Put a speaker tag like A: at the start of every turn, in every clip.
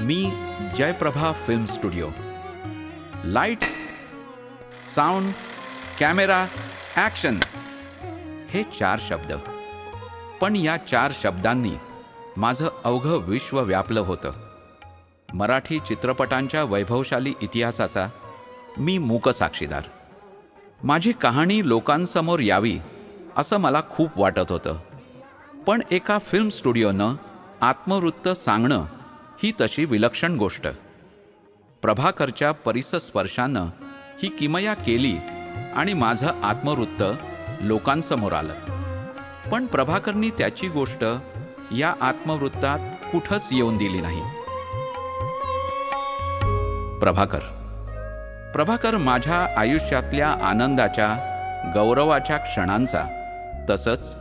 A: मी Jayprabha film studio. Lights, sound, camera, action हे 4 शब्द. पण या 4 शब्दांनी माझं अवघं विश्व व्यापलं होतं. मराठी चित्रपटांच्या वैभवशाली इतिहासाचा मी मूक साक्षीदार. माझी कहाणी लोकांसमोर यावी असं मला खूप वाटत होतं. पण एका फिल्म स्टुडिओनं आत्मवृत्त सांगणं ही तशी विलक्षण गोष्ट. प्रभाकरच्या परिसस्पर्शानं ही किमया केली आणि माझं आत्मवृत्त लोकांसमोर आलं. पण प्रभाकरनी त्याची गोष्ट या आत्मवृत्तात कुठंच येऊन दिली नाही. प्रभाकर माझ्या आयुष्यातल्या आनंदाच्या, गौरवाच्या क्षणांचा, तसंच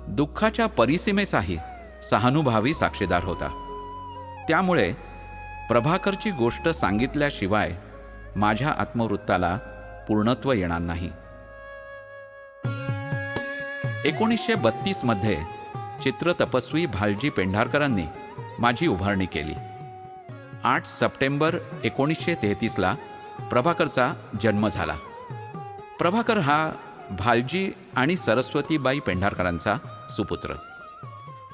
A: दुःखाच्या परिसीमेचाही सहानुभूती साक्षीदार होता. त्यामुळे प्रभाकरची गोष्ट सांगितल्याशिवाय माझ्या आत्मवृत्ताला पूर्णत्व येणार नाही. 1932 मध्ये चित्रतपस्वी भालजी पेंढारकरांनी माझी उभारणी केली. 8 सप्टेंबर 1933 ला प्रभाकरचा जन्म झाला. प्रभाकर हा भालजी आणि सरस्वतीबाई पेंढारकरांचा सुपुत्र.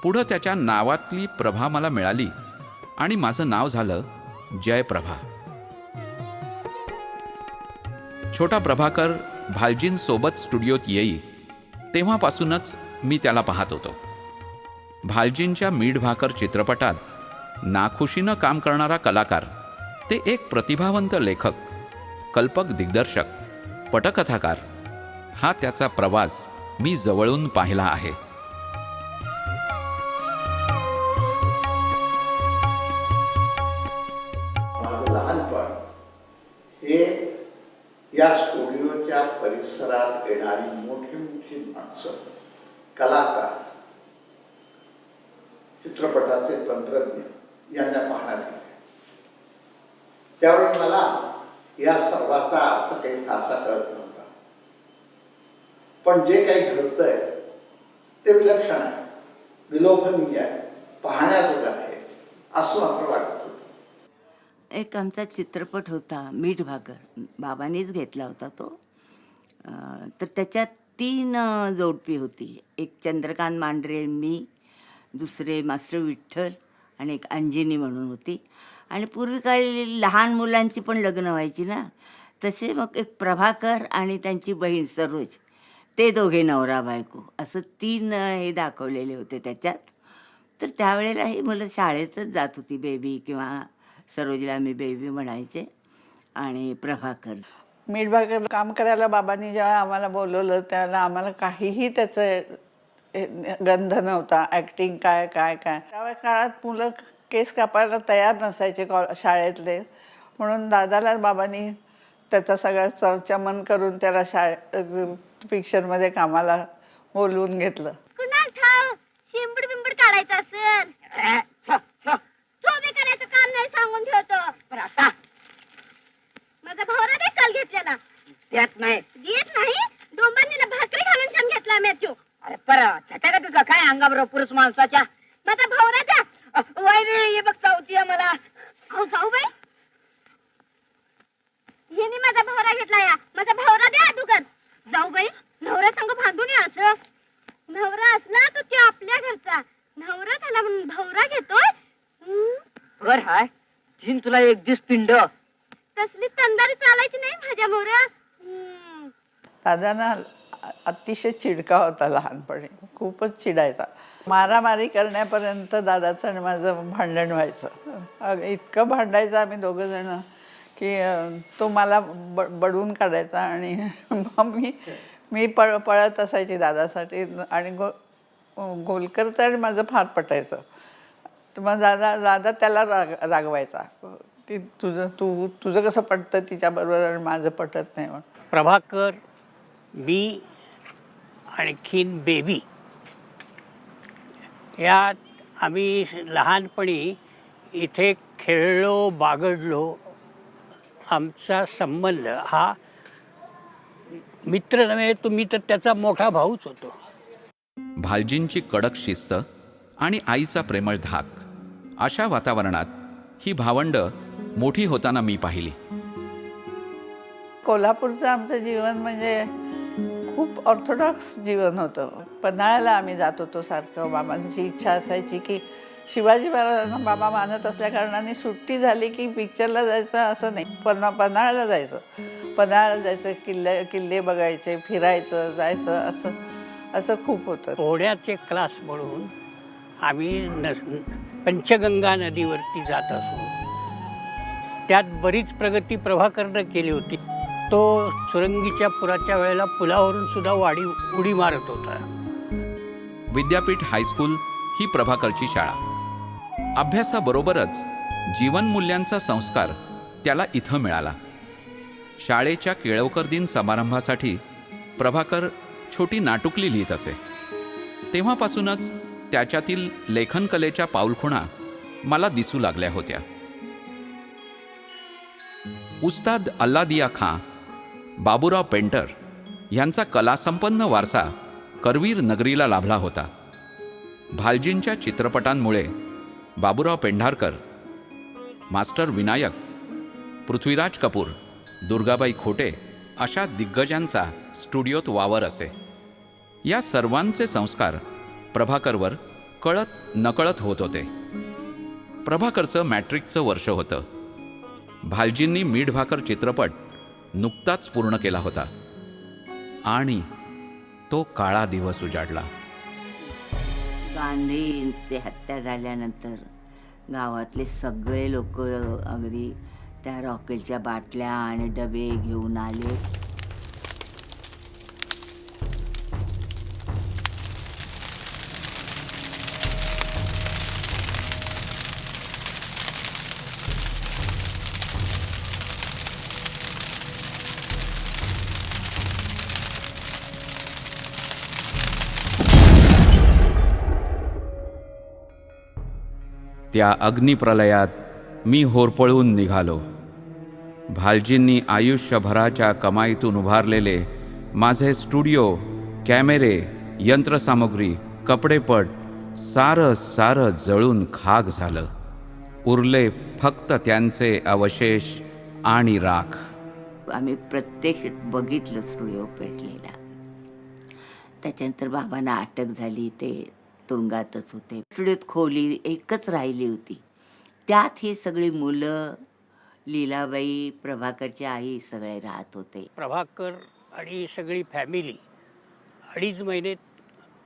A: पुढं त्याच्या नावातली प्रभा मला मिळाली आणि माझं नाव झालं जयप्रभा. छोटा प्रभाकर भालजींसोबत स्टुडिओत येई तेव्हापासूनच मी त्याला पाहत होतो. भालजींच्या मीठ भाकर चित्रपटात नाखुशीनं काम करणारा कलाकार, ते एक प्रतिभावंत लेखक, कल्पक दिग्दर्शक, पटकथाकार, हा त्याचा प्रवास मी जवळून पाहिला आहे.
B: माझं लहानपण हे या स्टुडिओच्या परिसरात येणारी मोठी मोठी माणसं, कलाकार, चित्रपटाचे तंत्रज्ञ यांना पाहण्यात आले. त्यावेळी मला या सर्वाचा अर्थ काही फारसा कळत नव्हता. पण जे काही घडतंय ते विलक्षण आहे, विलोभनीय आहे, पाहण्याजोगं आहे असं मात्र वाटत होतं.
C: एक आमचा चित्रपट होता मीठ भाकर, बाबांनीच घेतला होता तो. तर त्याच्यात 3 जोडपी होती. एक चंद्रकांत मांढरे, मी, दुसरे मास्टर विठ्ठल आणि एक अंजिनी म्हणून होती. आणि पूर्वी काळी लहान मुलांची पण लग्न व्हायची ना, तसे मग एक प्रभाकर आणि त्यांची बहीण सरोज, ते दोघे नवरा बायको, असं 3 हे दाखवलेले होते त्याच्यात. तर त्यावेळेला ही मुलं शाळेतच जात होती, बेबी किंवा सरोजला मी बेबी म्हणायचे आणि प्रभाकर.
D: मीठ भाकर काम करायला बाबांनी जेव्हा आम्हाला बोलवलं त्याला आम्हाला काहीही त्याचं गंध नव्हता. ॲक्टिंग काय काय काय त्या काळात मुलं केस कापायला तयार नसायचे शाळेतले, म्हणून दादाला बाबांनी त्याचा सगळा चमन करून त्याला पिक्चरमध्ये कामाला बोलवून घेतलं.
E: शिंबड बिंबड काढायचं असेल, करायचं काम नाही सांगून ठेवतो. माझा भावरा काल घेतलेला देत नाही. डोंबांनी भाकरी घालून छान घेतला मॅथ्यू. अरे परत का तुझा काय अंगाबरोबर पुरुष माणसाच्या. माझा भावराचा वैरी हे बघ चावती मला. अहो जाऊ बाई, हिने माझा भावरा घेतला. या माझा भावरा द्या दुकान. जाऊ बाई, नवरा संग भांडून या. असं नवरा असला तर ते आपल्या घरचा, नवरा झाला म्हणून भावरा घेतोय. बर हाय तीन तुला एक दिवस पिंड तसली तंदारी चालायची नाही माझ्या मोऱ्या.
D: दादाना अतिशय चिडका होता लहानपणी, खूपच चिडायचा. मारामारी करण्यापर्यंत दादाचं आणि माझं भांडण व्हायचं. इतकं भांडायचं आम्ही दोघं जण की तो मला बडवून काढायचा आणि मी पळत असायची दादासाठी. आणि गोलकरचं आणि माझं फार पटायचं. तर मग दादा त्याला रागवायचा की तुझं कसं पटतं तिच्याबरोबर आणि माझं पटत नाही म्हणून.
F: प्रभाकर, मी, आणखीन बेबी, यात आम्ही लहानपणी इथे खेळलो, बागडलो. आमचा संबंध हा मित्र नव्हे, तुम्ही तर त्याचा मोठा भाऊच होतो.
A: भालजींची कडक शिस्त आणि आईचा प्रेमळ धाक, अशा वातावरणात ही भावंड मोठी होताना मी पाहिली.
D: कोल्हापूरचं आमचं जीवन म्हणजे खूप ऑर्थोडॉक्स जीवन होतं. पन्हाळ्याला आम्ही जात होतो सारखं. बाबांची इच्छा असायची की शिवाजी महाराजांना बाबा मानत असल्या कारणाने सुट्टी झाली की पिक्चरला जायचं असं नाही, पन्हाळ्याला जायचं. पन्हाळ्याला जायचं, किल्ले बघायचे, फिरायचं, जायचं, असं खूप होतं.
F: पोहण्याचे क्लास म्हणून आम्ही पंचगंगा नदीवरती जात असू. त्यात बरीच प्रगती प्रभाकरनं केली होती. तो सुरंगीच्या पुराच्या वेळेला पुलावरून सुद्धा उडी मारत होता.
A: विद्यापीठ हायस्कूल ही प्रभाकरची शाळा. अभ्यासाबरोबरच जीवनमूल्यांचा संस्कार त्याला इथं मिळाला. शाळेच्या केळवकर दिन समारंभासाठी प्रभाकर छोटी नाटुकली लिहित असे. तेव्हापासूनच त्याच्यातील लेखनकलेच्या पाऊलखुणा मला दिसू लागल्या होत्या. उस्ताद अल्लादिया खां, बाबूराव पेंटर यांचा कलासंपन्न वारसा करवीर नगरीला लाभला होता. भालजींच्या चित्रपटांमुळे बाबूराव पेंढारकर, मास्टर विनायक, पृथ्वीराज कपूर, दुर्गाबाई खोटे अशा दिग्गजांचा स्टुडिओत वावर असे. या सर्वांचे संस्कार प्रभाकरवर कळत नकळत होत होते. प्रभाकरचं मॅट्रिकचं वर्ष होतं. भालजींनी मीठ भाकर चित्रपट नुकताच पूर्ण केला होता आणि तो काळा दिवस उजाडला.
C: गांधींची हत्या झाल्यानंतर गावातले सगळे लोक अगदी त्या रॉकेलच्या बाटल्या आणि डबे घेऊन आले.
A: त्या अग्निप्रलयात मी होरपळून निघालो. भालजींनी आयुष्यभराच्या कमाईतून उभारलेले माझे स्टुडिओ, कॅमेरे, यंत्रसामुग्री, कपडेपट सारं जळून खाक झालं. उरले फक्त त्यांचे अवशेष आणि राख.
C: आम्ही प्रत्यक्ष बघितलं स्टुडिओ पेटलेला. त्याच्यानंतर बाबांना अटक झाली, ते तुरुंगातच होते. स्टुडिओत खोली एकच राहिली होती. त्यात ही सगळी मुलं, लीलाबाई, प्रभाकरची आई सगळे राहत होते.
F: प्रभाकर आणि सगळी फॅमिली 2.5 महिने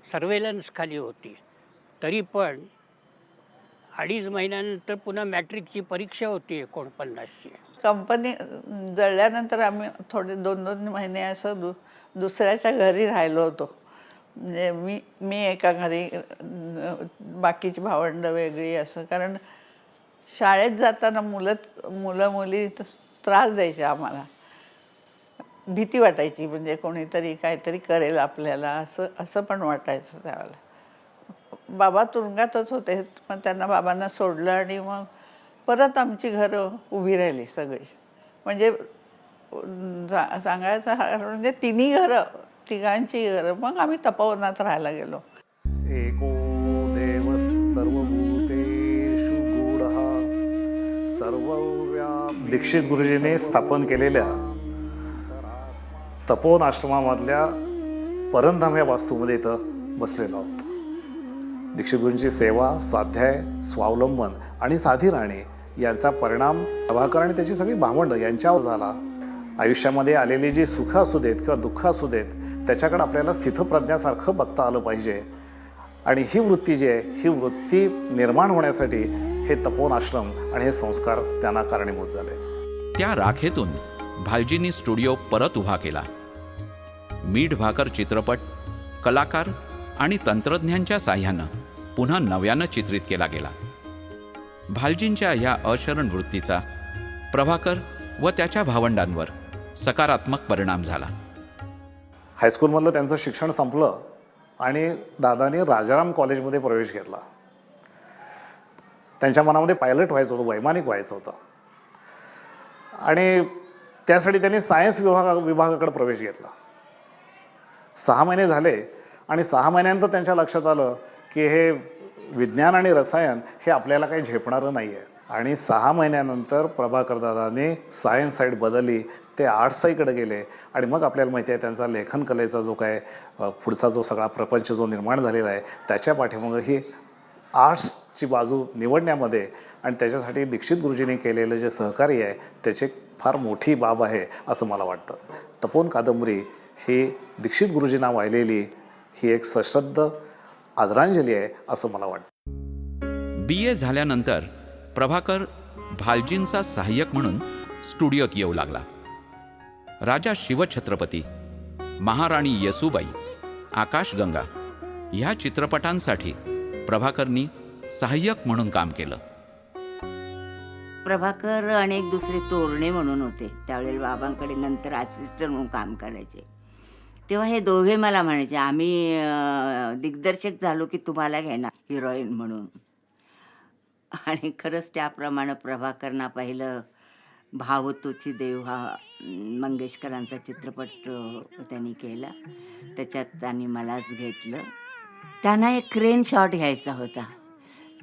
F: सर्वेलन्स खाली होती. तरी पण 2.5 महिन्यानंतर पुन्हा मॅट्रिकची परीक्षा होती 49ची.
D: कंपनी जळल्यानंतर आम्ही थोडे 2-2 महिने असं दुसऱ्याच्या घरी राहिलो होतो. म्हणजे मी एका घरी, बाकीची भावंडं वेगळी, असं. कारण शाळेत जाताना मुलं मुली त्रास द्यायचे आम्हाला. भीती वाटायची, म्हणजे कोणीतरी काहीतरी करेल आपल्याला, असं पण वाटायचं त्यावेळेला. बाबा तुरुंगातच होते, मग त्यांना बाबांना सोडलं आणि मग परत आमची घरं उभी राहिली सगळी. म्हणजे सांगायचं म्हणजे तिघांची घरं. मग आम्ही तपोवनात राहायला गेलो.
G: एको देव सर्वभूतेषु गूढः सर्वव्यापी. दीक्षित गुरुजींनी स्थापन केलेल्या तपोवन आश्रमामधल्या परंधाम या वास्तूमध्ये इथं बसलेलो आहोत. दीक्षित गुरूंची सेवा, स्वाध्याय, स्वावलंबन आणि साधी राहणे यांचा परिणाम प्रभाकर आणि त्याची सगळी भावंडं यांच्यावर झाला. आयुष्यामध्ये आलेली जी सुख असू देत किंवा दुःख असू देत, त्याच्याकडे आपल्याला स्थितप्रज्ञासारखं बघता आलं पाहिजे. आणि ही वृत्ती जी आहे, ही वृत्ती निर्माण होण्यासाठी हे तपोवन आश्रम आणि हे संस्कार त्यांना कारणीभूत झाले.
A: त्या राखेतून भालजींनी स्टुडिओ परत उभा केला. मीठ भाकर चित्रपट कलाकार आणि तंत्रज्ञांच्या साह्यानं पुन्हा नव्यानं चित्रित केला गेला. भालजींच्या ह्या अशरण वृत्तीचा प्रभाकर व त्याच्या भावंडांवर सकारात्मक परिणाम झाला.
G: हायस्कूलमधलं त्यांचं शिक्षण संपलं आणि दादाने राजाराम कॉलेजमध्ये प्रवेश घेतला. त्यांच्या मनामध्ये पायलट व्हायचं होतं, वैमानिक व्हायचं होतं. आणि त्यासाठी त्यांनी सायन्स विभागाकडे प्रवेश घेतला. 6 महिने झाले आणि 6 महिन्यानंतर त्यांच्या लक्षात आलं की हे विज्ञान आणि रसायन हे आपल्याला काही झेपणारं नाही आहे. आणि 6 महिन्यानंतर प्रभाकरदादांनी सायन्स साईड बदलली, ते आर्ट्स साईडकडे गेले आणि मग आपल्याला माहिती आहे त्यांचा लेखन कलेचा जो काय पुढचा जो सगळा प्रपंच जो निर्माण झालेला आहे त्याच्या पाठीमागं ही आर्ट्सची बाजू निवडण्यामध्ये आणि त्याच्यासाठी दीक्षित गुरुजींनी केलेलं जे सहकार्य आहे त्याची फार मोठी बाब आहे असं मला वाटतं. तपोवन कादंबरी ही दीक्षित गुरुजींना वाहिलेली ही एक सश्रद्ध आदरांजली आहे असं मला वाटतं.
A: BA झाल्यानंतर प्रभाकर भालजींचा सहाय्यक म्हणून स्टुडिओत येऊ लागला. राजा शिवछत्रपती, महाराणी येसूबाई, आकाशगंगा ह्या चित्रपटांसाठी प्रभाकरनी सहाय्यक म्हणून काम केलं.
C: प्रभाकर आणि एक दुसरे तोरणे म्हणून होते त्यावेळेला बाबांकडे, नंतर असिस्टंट म्हणून काम करायचे. तेव्हा हे दोघे मला म्हणायचे, आम्ही दिग्दर्शक झालो की तुम्हाला घेणार हिरोईन म्हणून. आणि खरंच त्याप्रमाणे प्रभाकरना पाहिलं. भाव तोची देव हा मंगेशकरांचा चित्रपट त्यांनी केला, त्याच्यात त्यांनी मलाच घेतलं. त्यांना एक क्रेन शॉट घ्यायचा होता.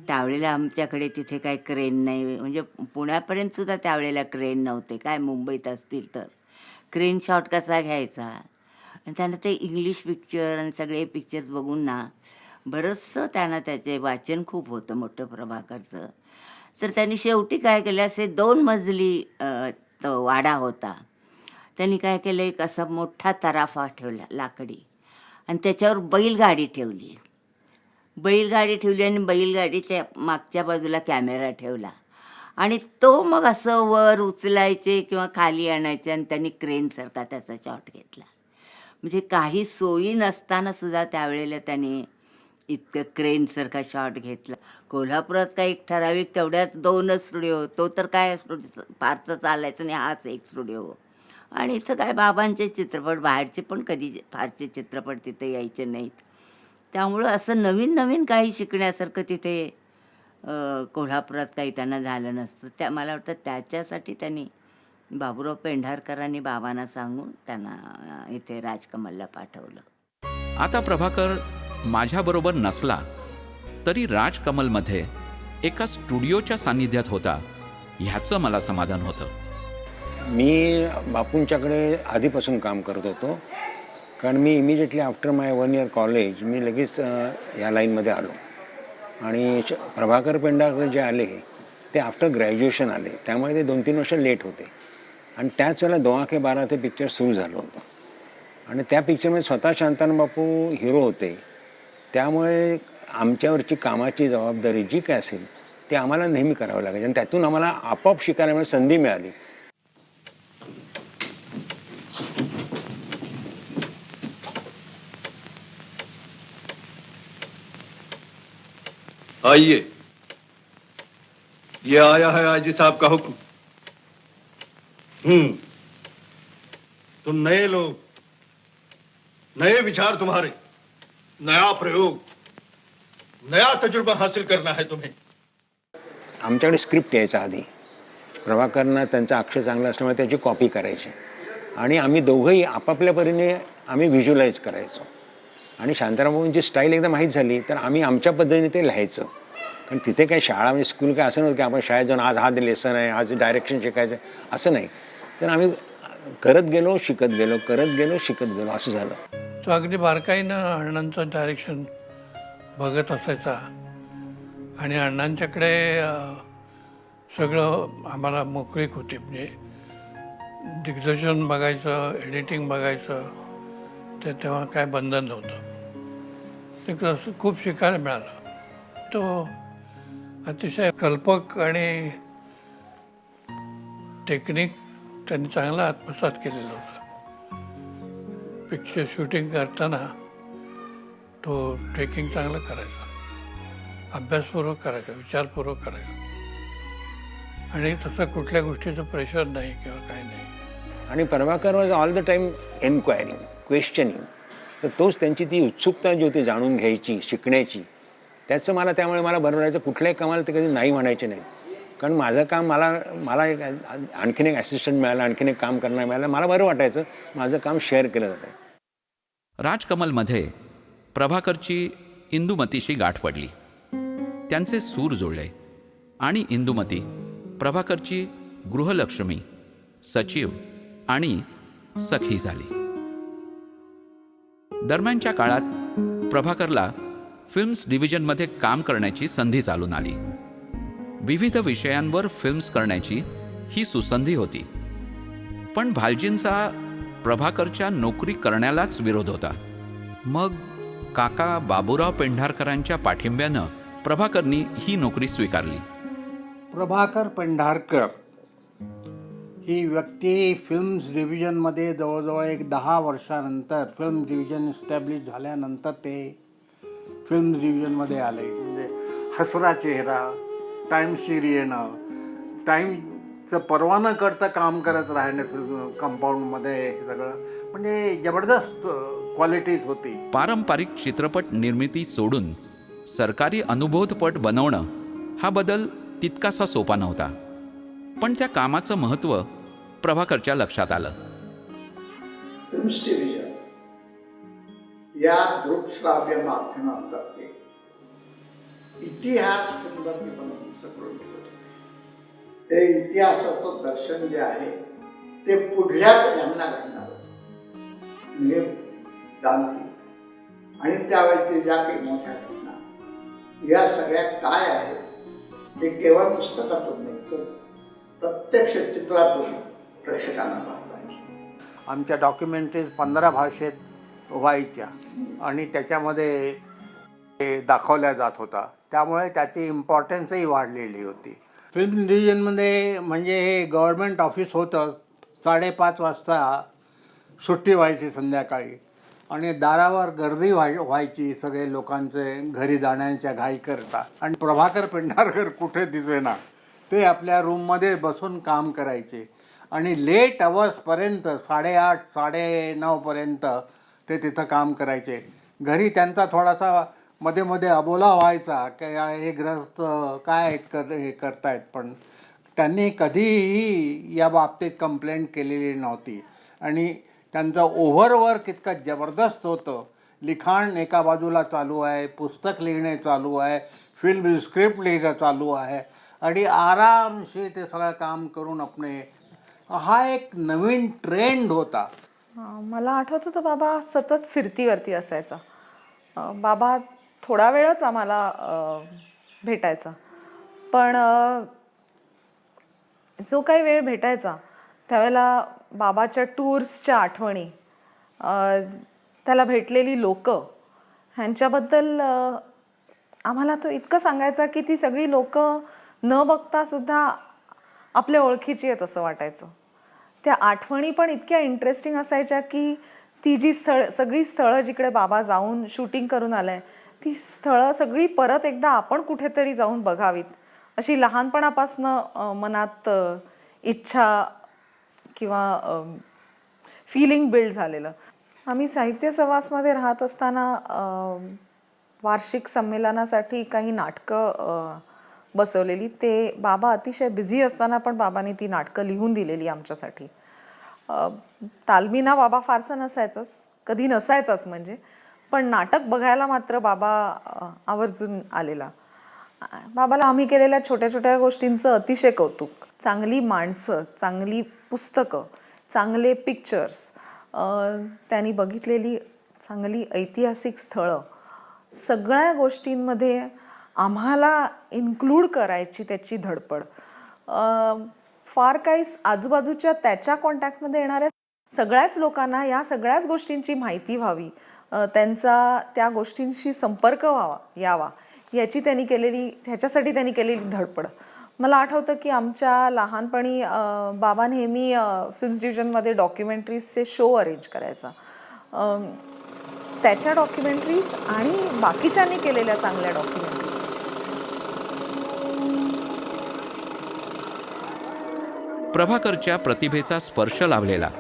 C: त्यावेळेला आमच्याकडे तिथे काही क्रेन नाही, म्हणजे पुण्यापर्यंत सुद्धा त्यावेळेला क्रेन नव्हते, काय मुंबईत असतील तर. क्रेन शॉट कसा घ्यायचा, आणि त्यांना ते इंग्लिश पिक्चर आणि सगळे पिक्चर्स बघून ना बरंचसं त्यांना त्याचे वाचन खूप होतं मोठं प्रभाकरचं. तर त्यांनी शेवटी काय केलं, असे 2 मजली तो वाडा होता. त्यांनी काय केलं, एक असा मोठा तराफा ठेवला लाकडी, आणि त्याच्यावर बैलगाडी ठेवली आणि बैलगाडीच्या मागच्या बाजूला कॅमेरा ठेवला, आणि तो मग असं वर उचलायचे किंवा खाली आणायचे, आणि त्यांनी क्रेनसारखा त्याचा शॉट घेतला. म्हणजे काही सोयी नसताना सुद्धा त्यावेळेला त्यांनी इतकं क्रेनसारखा शॉट घेतला. कोल्हापुरात काही एक ठराविक तेवढ्याच 2च स्टुडिओ, तो तर काय फारसं चालायचं नाही, हाच एक स्टुडिओ. आणि इथं काय बाबांचे चित्रपट, बाहेरचे पण कधी फारसे चित्रपट तिथे यायचे नाहीत. त्यामुळं असं नवीन नवीन काही शिकण्यासारखं तिथे कोल्हापुरात काही त्यांना झालं नसतं. मला वाटतं त्याच्यासाठी त्यांनी बाबूराव पेंढारकरांनी बाबांना सांगून त्यांना इथे राजकमलला पाठवलं.
A: आता प्रभाकर माझ्याबरोबर नसला तरी राजकमलमध्ये एका स्टुडिओच्या सान्निध्यात होता ह्याचं मला समाधान होतं.
H: मी बापूंच्याकडे आधीपासून काम करत होतो, कारण मी इमिजिएटली आफ्टर माय 1 year कॉलेज मी लगेच या लाईनमध्ये आलो. आणि प्रभाकर पेंढारकर जे आले ते आफ्टर ग्रॅज्युएशन आले, त्यामुळे ते 2-3 वर्ष लेट होते. आणि त्याच वेळेला 2 आंखे 12 ते पिक्चर सुरू झालं होतं. आणि त्या पिक्चरमध्ये स्वतः शांताराम बापू हिरो होते, त्यामुळे आमच्यावरची कामाची जबाबदारी जी काय असेल ते आम्हाला नेहमी करावं लागायचं, आणि त्यातून आम्हाला आपोआप शिकायला संधी मिळाली.
I: आइए, ये आया है आजी साहब का हुक्म. तुम नए लोग, नए विचार तुम्हारे, नया प्रयोग, नया तजुर्बा हासिल करना है तुम्हें.
H: आमच्याकडे स्क्रिप्ट यायचा आधी. प्रभाकरना त्यांचा अक्षर चांगला असल्यामुळे त्याची कॉपी करायची, आणि आम्ही दोघंही आपापल्या परीने आम्ही व्हिज्युअलाइज करायचो. आणि शांतारामबाबूंची स्टाईल एकदा माहीत झाली तर आम्ही आमच्या पद्धतीने ते लिहायचं. कारण तिथे काही शाळा म्हणजे स्कूल काय असं नव्हतं की आपण शाळेत जाऊन आज हा लेसन आहे, आज डायरेक्शन शिकायचं आहे, असं नाही. तर आम्ही करत गेलो, शिकत गेलो, करत गेलो, शिकत गेलो, असं झालं.
F: तो अगदी बारकाईनं अण्णांचं डायरेक्शन बघत असायचा, आणि अण्णांच्याकडे सगळं आम्हाला मोकळीक होती. म्हणजे दिग्दर्शन बघायचं, एडिटिंग बघायचं, ते तेव्हा काय बंधन नव्हतं. ते खूप शिकायला मिळालं. तो अतिशय कल्पक आणि टेक्निक त्यांनी चांगला आत्मसात केलेलं होतं. पिक्चर शूटिंग करताना तो टेकिंग चांगलं करायचा, अभ्यासपूर्वक करायचा, विचारपूर्वक करायचा, आणि तसं कुठल्या गोष्टीचं प्रेशर नाही किंवा काही नाही.
H: आणि Prabhakar was all the time enquiring, questioning. तर तोच त्यांची ती उत्सुकता जी होती जाणून घ्यायची, शिकण्याची, त्याचं मला त्यामुळे मला बरं वाटायचं. कुठल्याही कामाला ते कधी नाही म्हणायचे नाहीत. कारण माझं काम मला एक आणखीन एक असिस्टंट मिळाला, आणखीन एक काम करणार मिळालं, मला बरं वाटायचं. माझं काम शेअर केलं जातं.
A: राजकमलमध्ये प्रभाकरची इंदुमतीशी गाठ पडली. त्यांचे सूर जुळले. आणि इंदुमती प्रभाकरची गृहलक्ष्मी, सचिव आणि सखी झाली. दरम्यानच्या काळात प्रभाकरला फिल्म्स डिव्हिजनमध्ये काम करण्याची संधी चालून आली. विविध विषयांवर फिल्म्स करण्याची ही सुसंधी होती. पण भालजींचा प्रभाकरच्या नोकरी करण्यालाच विरोध होता. मग काका बाबूराव पेंढारकरांच्या पाठिंब्यानं प्रभाकरनी ही नोकरी स्वीकारली.
J: प्रभाकर पेंढारकर ही व्यक्ती फिल्म्स डिव्हिजनमध्ये जवळजवळ एक 10 वर्षानंतर फिल्म डिव्हिजन इस्टॅब्लिश झाल्यानंतर ते फिल्म्स डिव्हिजनमध्ये आले. म्हणजे हसरा चेहरा, टाईमशीर येणं, टाईमचं पर्वा न करता काम करत राहणं फिल्म कंपाऊंडमध्ये, हे सगळं म्हणजे जबरदस्त क्वालिटीज होती.
A: पारंपरिक चित्रपट निर्मिती सोडून सरकारी अनुबोधपट बनवणं हा बदल तितकासा सोपा नव्हता. पण त्या कामाचं महत्त्व प्रभाकरच्या लक्षात आलं.
B: फिल्म्स डिव्हिजन या दृकश्राव्य माध्यमातर्फे इतिहास फिल्मवरती बनवण्याचं प्रयोग होते. ते इतिहासाचं दर्शन जे आहे ते पुढल्या पिढ्यांना घडणार होतं. म्हणजे गांधी आणि त्यावेळेच्या ज्या काही मोठ्या घटना या सगळ्या काय आहेत ते केवळ पुस्तकातून नाही तर प्रत्यक्ष चित्रातून प्रेक्षकांना पाहता येईल.
J: आमच्या डॉक्युमेंटरीज 15 भाषेत व्हायच्या आणि त्याच्यामध्ये ते दाखवल्या जात होता. त्यामुळे त्याची इम्पॉर्टन्सही वाढलेली होती. फिल्म डिव्हिजनमध्ये म्हणजे हे गव्हर्मेंट ऑफिस होतं. 5:30 वाजता सुट्टी व्हायची संध्याकाळी आणि दारावर गर्दी व्हायची सगळे लोकांचे घरी जाण्याच्या घाई करता. आणि प्रभाकर पेंढारकर कुठे दिसेना, ते आपल्या रूममध्ये बसून काम करायचे आणि लेट अवर्सपर्यंत 8:30 9:30पर्यंत ते तिथं काम करायचे. घरी त्यांचा थोडासा मध्ये मध्ये अबोला व्हायचा की हे ग्रस्त काय हे करतायत, पण त्यांनी कधीही या बाबतीत कंप्लेंट केलेली नव्हती. आणि त्यांचं ओव्हरवर्क इतकं जबरदस्त होतं. लिखाण एका बाजूला चालू आहे, पुस्तक लिहिणे चालू आहे, फिल्म स्क्रिप्ट लिहिणं चालू आहे आणि आरामशीर ते सगळं काम करून आपले हा एक नवीन ट्रेंड होता.
K: मला आठवत होतं बाबा सतत फिरतीवरती असायचा. बाबा थोडा वेळच आम्हाला भेटायचा, पण जो काही वेळ भेटायचा त्यावेळेला बाबाच्या टूर्सच्या आठवणी, त्याला भेटलेली लोकं, ह्यांच्याबद्दल आम्हाला तो इतकं सांगायचा की ती सगळी लोकं न बघता सुद्धा आपल्या ओळखीची आहेत असं वाटायचं. त्या आठवणी पण इतक्या इंटरेस्टिंग असायच्या की ती जी सगळी स्थळं जिकडे बाबा जाऊन शूटिंग करून आलंय ती स्थळं सगळी परत एकदा आपण कुठेतरी जाऊन बघावीत अशी लहानपणापासनं मनात इच्छा किंवा फिलिंग बिल्ड झालेलं. आम्ही साहित्य सहवासमध्ये राहत असताना वार्षिक संमेलनासाठी काही नाटकं बसवलेली. ते बाबा अतिशय बिझी असताना पण बाबांनी ती नाटकं लिहून दिलेली आमच्यासाठी. तालमीना बाबा फारसं नसायचंच, कधी नसायचंच म्हणजे, पण नाटक बघायला मात्र बाबा आवर्जून आलेला. बाबाला आम्ही केलेल्या छोट्या छोट्या गोष्टींचं अतिशय कौतुक. चांगली माणसं, चांगली पुस्तकं, चांगले पिक्चर्स, त्यांनी बघितलेली चांगली ऐतिहासिक स्थळं, सगळ्या गोष्टींमध्ये आम्हाला इन्क्लूड करायची त्याची धडपड. फार काही आजूबाजूच्या त्याच्या कॉन्टॅक्टमध्ये येणाऱ्या सगळ्याच लोकांना या सगळ्याच गोष्टींची माहिती व्हावी, त्यांचा त्या गोष्टींशी संपर्क यावा ह्याच्यासाठी त्यांनी केलेली धडपड. मला आठवतं की आमच्या लहानपणी बाबा नेहमी फिल्म्स डिव्हिजनमध्ये डॉक्युमेंटरीजचे शो अरेंज करायचा. त्याच्या डॉक्युमेंटरीज आणि बाकीच्यांनी केलेल्या चांगल्या डॉक्युमेंटरीज.
A: प्रभाकरच्या प्रतिभेचा स्पर्श लाभलेला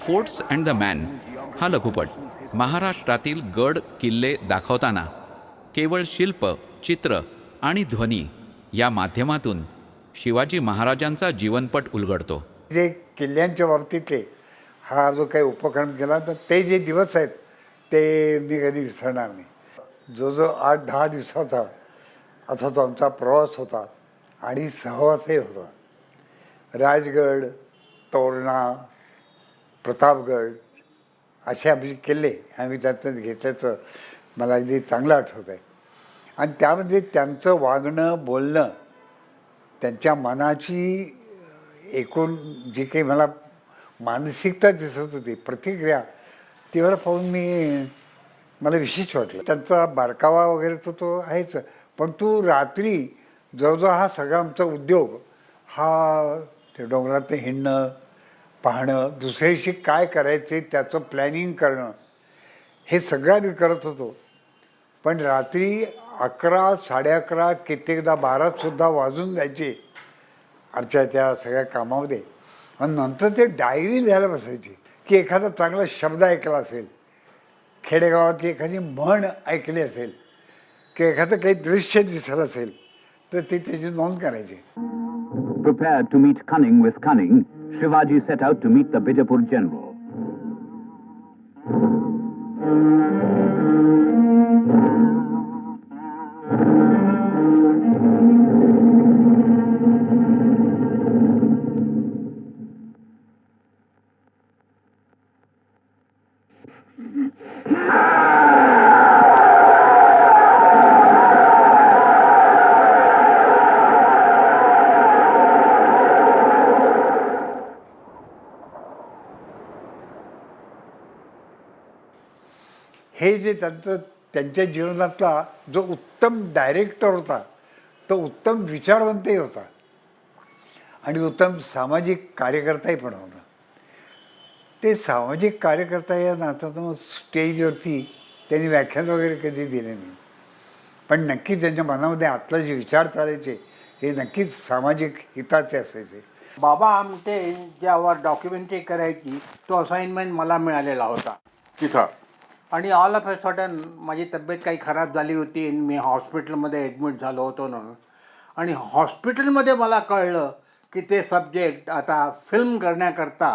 A: फोर्ट्स अँड द मॅन हा लघुपट महाराष्ट्रातील गड किल्ले दाखवताना केवळ शिल्प, चित्र आणि ध्वनी या माध्यमातून शिवाजी महाराजांचा जीवनपट उलगडतो.
L: जे किल्ल्यांच्या बाबतीतले हा जो काही उपक्रम केला तर ते जे दिवस आहेत ते मी कधी विसरणार नाही. जो 8-10 दिवसाचा असा तो आमचा प्रवास होता आणि सहवासही होता. राजगड, तोरणा, प्रतापगड असे आमचे किल्ले आम्ही त्यातून घेतल्याचं मला अगदी चांगलं आठवत आहे. आणि त्यामध्ये त्यांचं वागणं, बोलणं, त्यांच्या मनाची एकूण जी काही मला मानसिकता दिसत होती, प्रतिक्रिया, ती मला पाहून मला विशेष वाटलं. त्यांचा बारकावा वगैरे तो आहेच, पण तो रात्री जवळजवळ हा सगळा आमचा उद्योग हा ते डोंगरात हिंडणं, पाहणं, दुसऱ्याशी काय करायचे त्याचं प्लॅनिंग करणं, हे सगळं आम्ही करत होतो. पण रात्री 11, 11:30, कित्येकदा 12सुद्धा वाजून जायचे आमच्या त्या सगळ्या कामामध्ये. आणि नंतर ते डायरी लिहायला बसायची की एखादा चांगला शब्द ऐकला असेल, खेडेगावातली एखादी म्हण ऐकली असेल, की एखादं काही दृश्य दिसलं असेल तर ते त्याची नोंद करायची.
M: Prepared to meet cunning with cunning, Shivaji set out to meet the Bijapur general.
L: हे जे त्यांच्या जीवनातला जो उत्तम डायरेक्टर होता, तो उत्तम विचारवंतही होता आणि उत्तम सामाजिक कार्यकर्ताही पण होता. ते सामाजिक कार्यकर्ता या नात्यातून स्टेजवरती त्यांनी व्याख्यान वगैरे कधी दिले नाही, पण नक्की त्यांच्या मनामध्ये आतले जे विचार चालायचे हे नक्कीच सामाजिक हिताचे असायचे.
J: बाबा आमटे ज्यावर डॉक्युमेंटरी करायची तो असाइनमेंट मला मिळालेला होता तिथं. आणि ऑल ऑफ अ सडन माझी तब्येत काही खराब झाली होती, मी हॉस्पिटलमध्ये ॲडमिट झालो होतो ना. आणि हॉस्पिटलमध्ये मला कळलं की ते सब्जेक्ट आता फिल्म करण्याकरता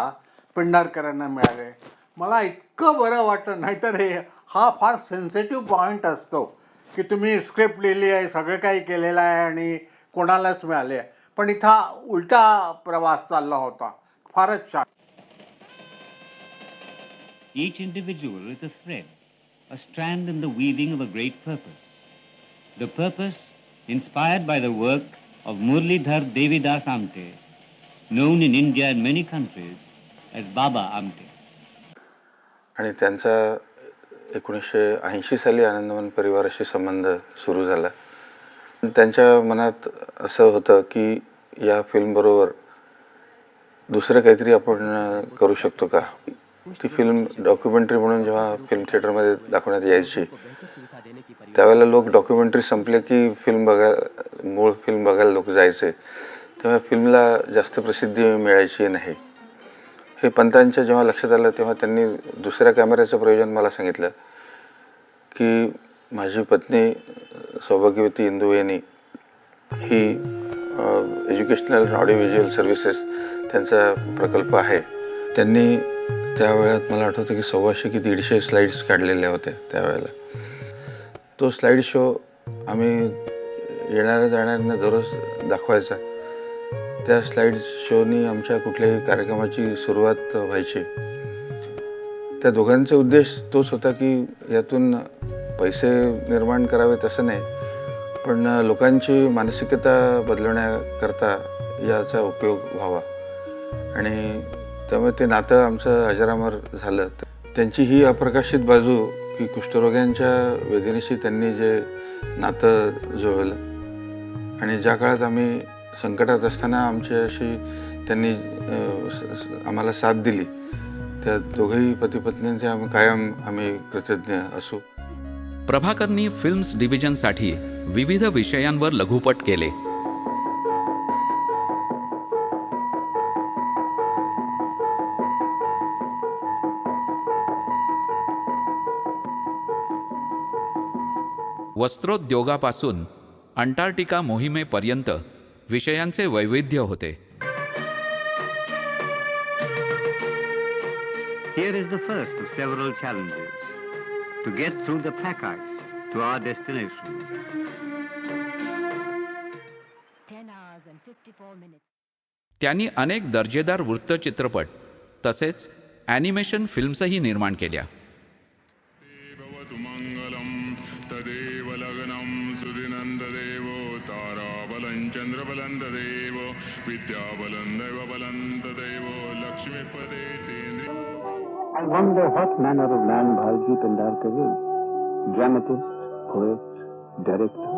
J: पेंढारकरांना मिळाले. मला इतकं बरं वाटलं. नाहीतर हा फार सेन्सिटिव्ह पॉईंट असतो की तुम्ही स्क्रिप्ट लिहिली आहे, सगळं काही केलेलं आहे आणि कोणालाच मिळाले. पण इथं उलटा प्रवास चालला होता. फारच छान.
M: Each individual is a thread, a strand in the weaving of a great purpose. The purpose inspired by the work of Murlidhar Devidas Amte, known in India and many countries as Baba Amte.
H: आणि त्यांचा 1980 साली आनंदवन परिवाराशी संबंध सुरू झाला. त्यांच्या मनात असं होतं की या फिल्मबरोबर दुसरं काहीतरी आपण करू शकतो का. ती फिल्म डॉक्युमेंटरी म्हणून जेव्हा फिल्म थिएटरमध्ये दाखवण्यात यायची त्यावेळेला लोक डॉक्युमेंटरी संपले की मूळ फिल्म बघायला लोक जायचे, तेव्हा फिल्मला जास्त प्रसिद्धी मिळायची नाही. हे पंतांच्या जेव्हा लक्षात आलं तेव्हा त्यांनी दुसऱ्या कॅमेऱ्याचं प्रयोजन मला सांगितलं की माझी पत्नी सौभाग्यवती इंदुवेनी ही एज्युकेशनल ऑडिओ व्हिज्युअल सर्व्हिसेस त्यांचा प्रकल्प आहे. त्यांनी त्या वेळात मला आठवतं की 125 की 150 स्लाईड्स काढलेल्या होत्या त्यावेळेला. तो स्लाईड शो आम्ही येणाऱ्या जाणाऱ्यांना दररोज दाखवायचा. त्या स्लाईड शोनी आमच्या कुठल्याही कार्यक्रमाची सुरुवात व्हायची. त्या दोघांचे उद्देश तोच होता की यातून पैसे निर्माण करावेत असं नाही, पण लोकांची मानसिकता बदलवण्याकरता याचा उपयोग व्हावा. आणि त्यामुळे ते नातं आमचं अजरामर झालं. त्यांची ही अप्रकाशित बाजू की कुष्ठरोग्यांच्या वेदनेशी त्यांनी जे नातं जुळवलं आणि ज्या काळात आम्ही संकटात असताना आमच्याशी त्यांनी आम्हाला साथ दिली, त्या दोघेही पती पत्नींचे आम्ही कृतज्ञ असू.
A: प्रभाकरनी फिल्म्स डिव्हिजनसाठी विविध विषयांवर लघुपट केले. वस्त्रोद्योगापासून अंटार्क्टिका मोहिमेपर्यंत विषयांचे वैविध्य होते.
M: Here is the first of several challenges to get through the pack ice to our destination.
C: 10 hours
A: त्यांनी अनेक दर्जेदार वृत्तचित्रपट तसेच ॲनिमेशन फिल्म्सही निर्माण केल्या.
I: तदेव लग्नं सुदिनन्ददेवो ताराबलं चन्द्रबलन्ददेवो विद्याबलं दैवबलं तदेवो लक्ष्मीपदे
M: I wonder what manner of man Bhalji Pendarkar is. Dramatist, poet, director,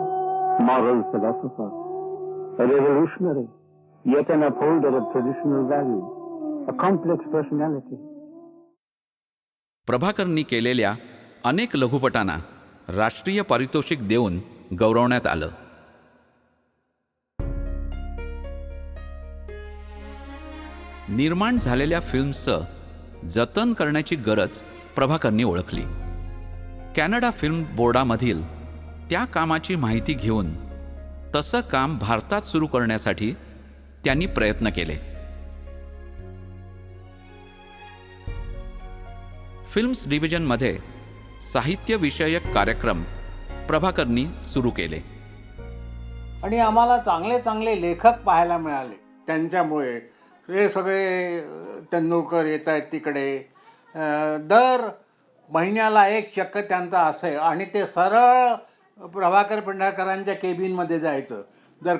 M: moral philosopher, a revolutionary, yet an upholder of traditional values, a complex personality.
A: प्रभाकरनी केलेल्या अनेक लघुपटांना राष्ट्रीय पारितोषिक देऊन गौरवण्यात आलं. निर्माण झालेल्या फिल्म्सचं जतन करण्याची गरज प्रभाकरनी ओळखली. कॅनडा फिल्म बोर्डामधील त्या कामाची माहिती घेऊन तसं काम भारतात सुरू करण्यासाठी त्यांनी प्रयत्न केले. फिल्म्स डिव्हिजनमध्ये साहित्यविषयक कार्यक्रम प्रभाकरनी सुरू केले.
J: आणि आम्हाला चांगले चांगले लेखक पाहायला मिळाले त्यांच्यामुळे. हे सगळे तेंडुलकर येत आहेत तिकडे, दर महिन्याला एक चक्क त्यांचा असे आणि ते सरळ प्रभाकर पेंढारकरांच्या केबिनमध्ये जायचं. जर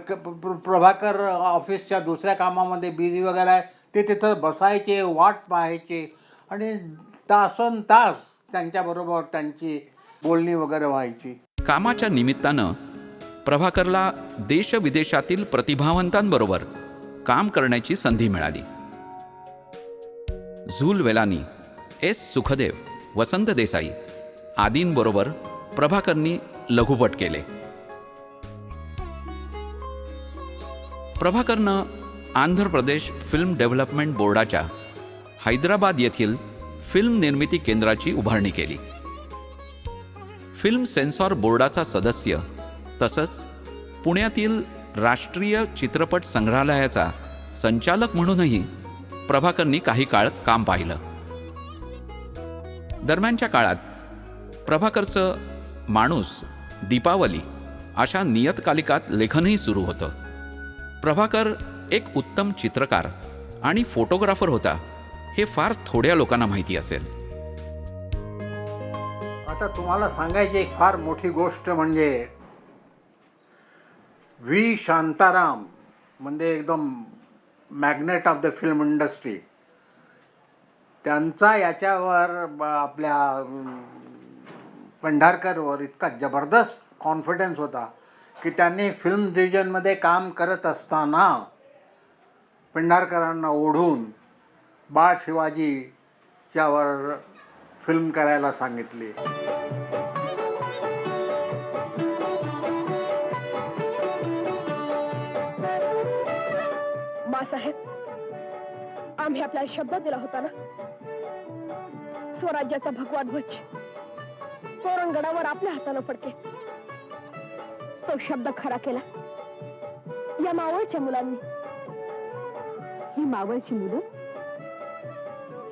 J: प्रभाकर ऑफिसच्या दुसऱ्या कामामध्ये बिझी वगैरे आहे ते तिथं बसायचे, वाट पाहायचे आणि तासन तास त्यांच्याबरोबर त्यांची बोलणी वगैरे व्हायची.
A: कामाच्या निमित्तानं प्रभाकरला देशविदेशातील प्रतिभावंतांबरोबर काम करण्याची संधी मिळाली. झूल वेलानी, एस सुखदेव, वसंत देसाई आदींबरोबर प्रभाकरनी लघुपट केले. प्रभाकरनं आंध्र प्रदेश फिल्म डेव्हलपमेंट बोर्डाच्या हैदराबाद येथील फिल्म निर्मिती केंद्राची उभारणी केली. फिल्म सेन्सॉर बोर्डाचा सदस्य तसंच पुण्यातील राष्ट्रीय चित्रपट संग्रहालयाचा संचालक म्हणूनही प्रभाकरनी काही काळ काम पाहिलं. दरम्यानच्या काळात प्रभाकरचं माणूस, दीपावली अशा नियतकालिकात लेखनही सुरू होतं. प्रभाकर एक उत्तम चित्रकार आणि फोटोग्राफर होता हे फार थोड्या लोकांना माहिती असेल.
J: आता तुम्हाला सांगायची एक फार मोठी गोष्ट म्हणजे व्ही शांताराम म्हणजे एकदम magnet of the film industry, त्यांचा याच्यावर आपल्या पेंढारकरवर इतका जबरदस्त कॉन्फिडन्स होता की त्यांनी फिल्म डिव्हिजनमध्ये काम करत असताना पेंढारकरांना ओढून बाळ शिवाजीच्यावर फिल्म करायला सांगितली.
E: बाळासाहेब, आम्ही आपल्याला शब्द दिला होता ना, स्वराज्याचा भगवा ध्वज तोरणगडावर आपल्या हातानं फडके. तो शब्द खरा केला या मावळच्या मुलांनी. ही मावळची मुलं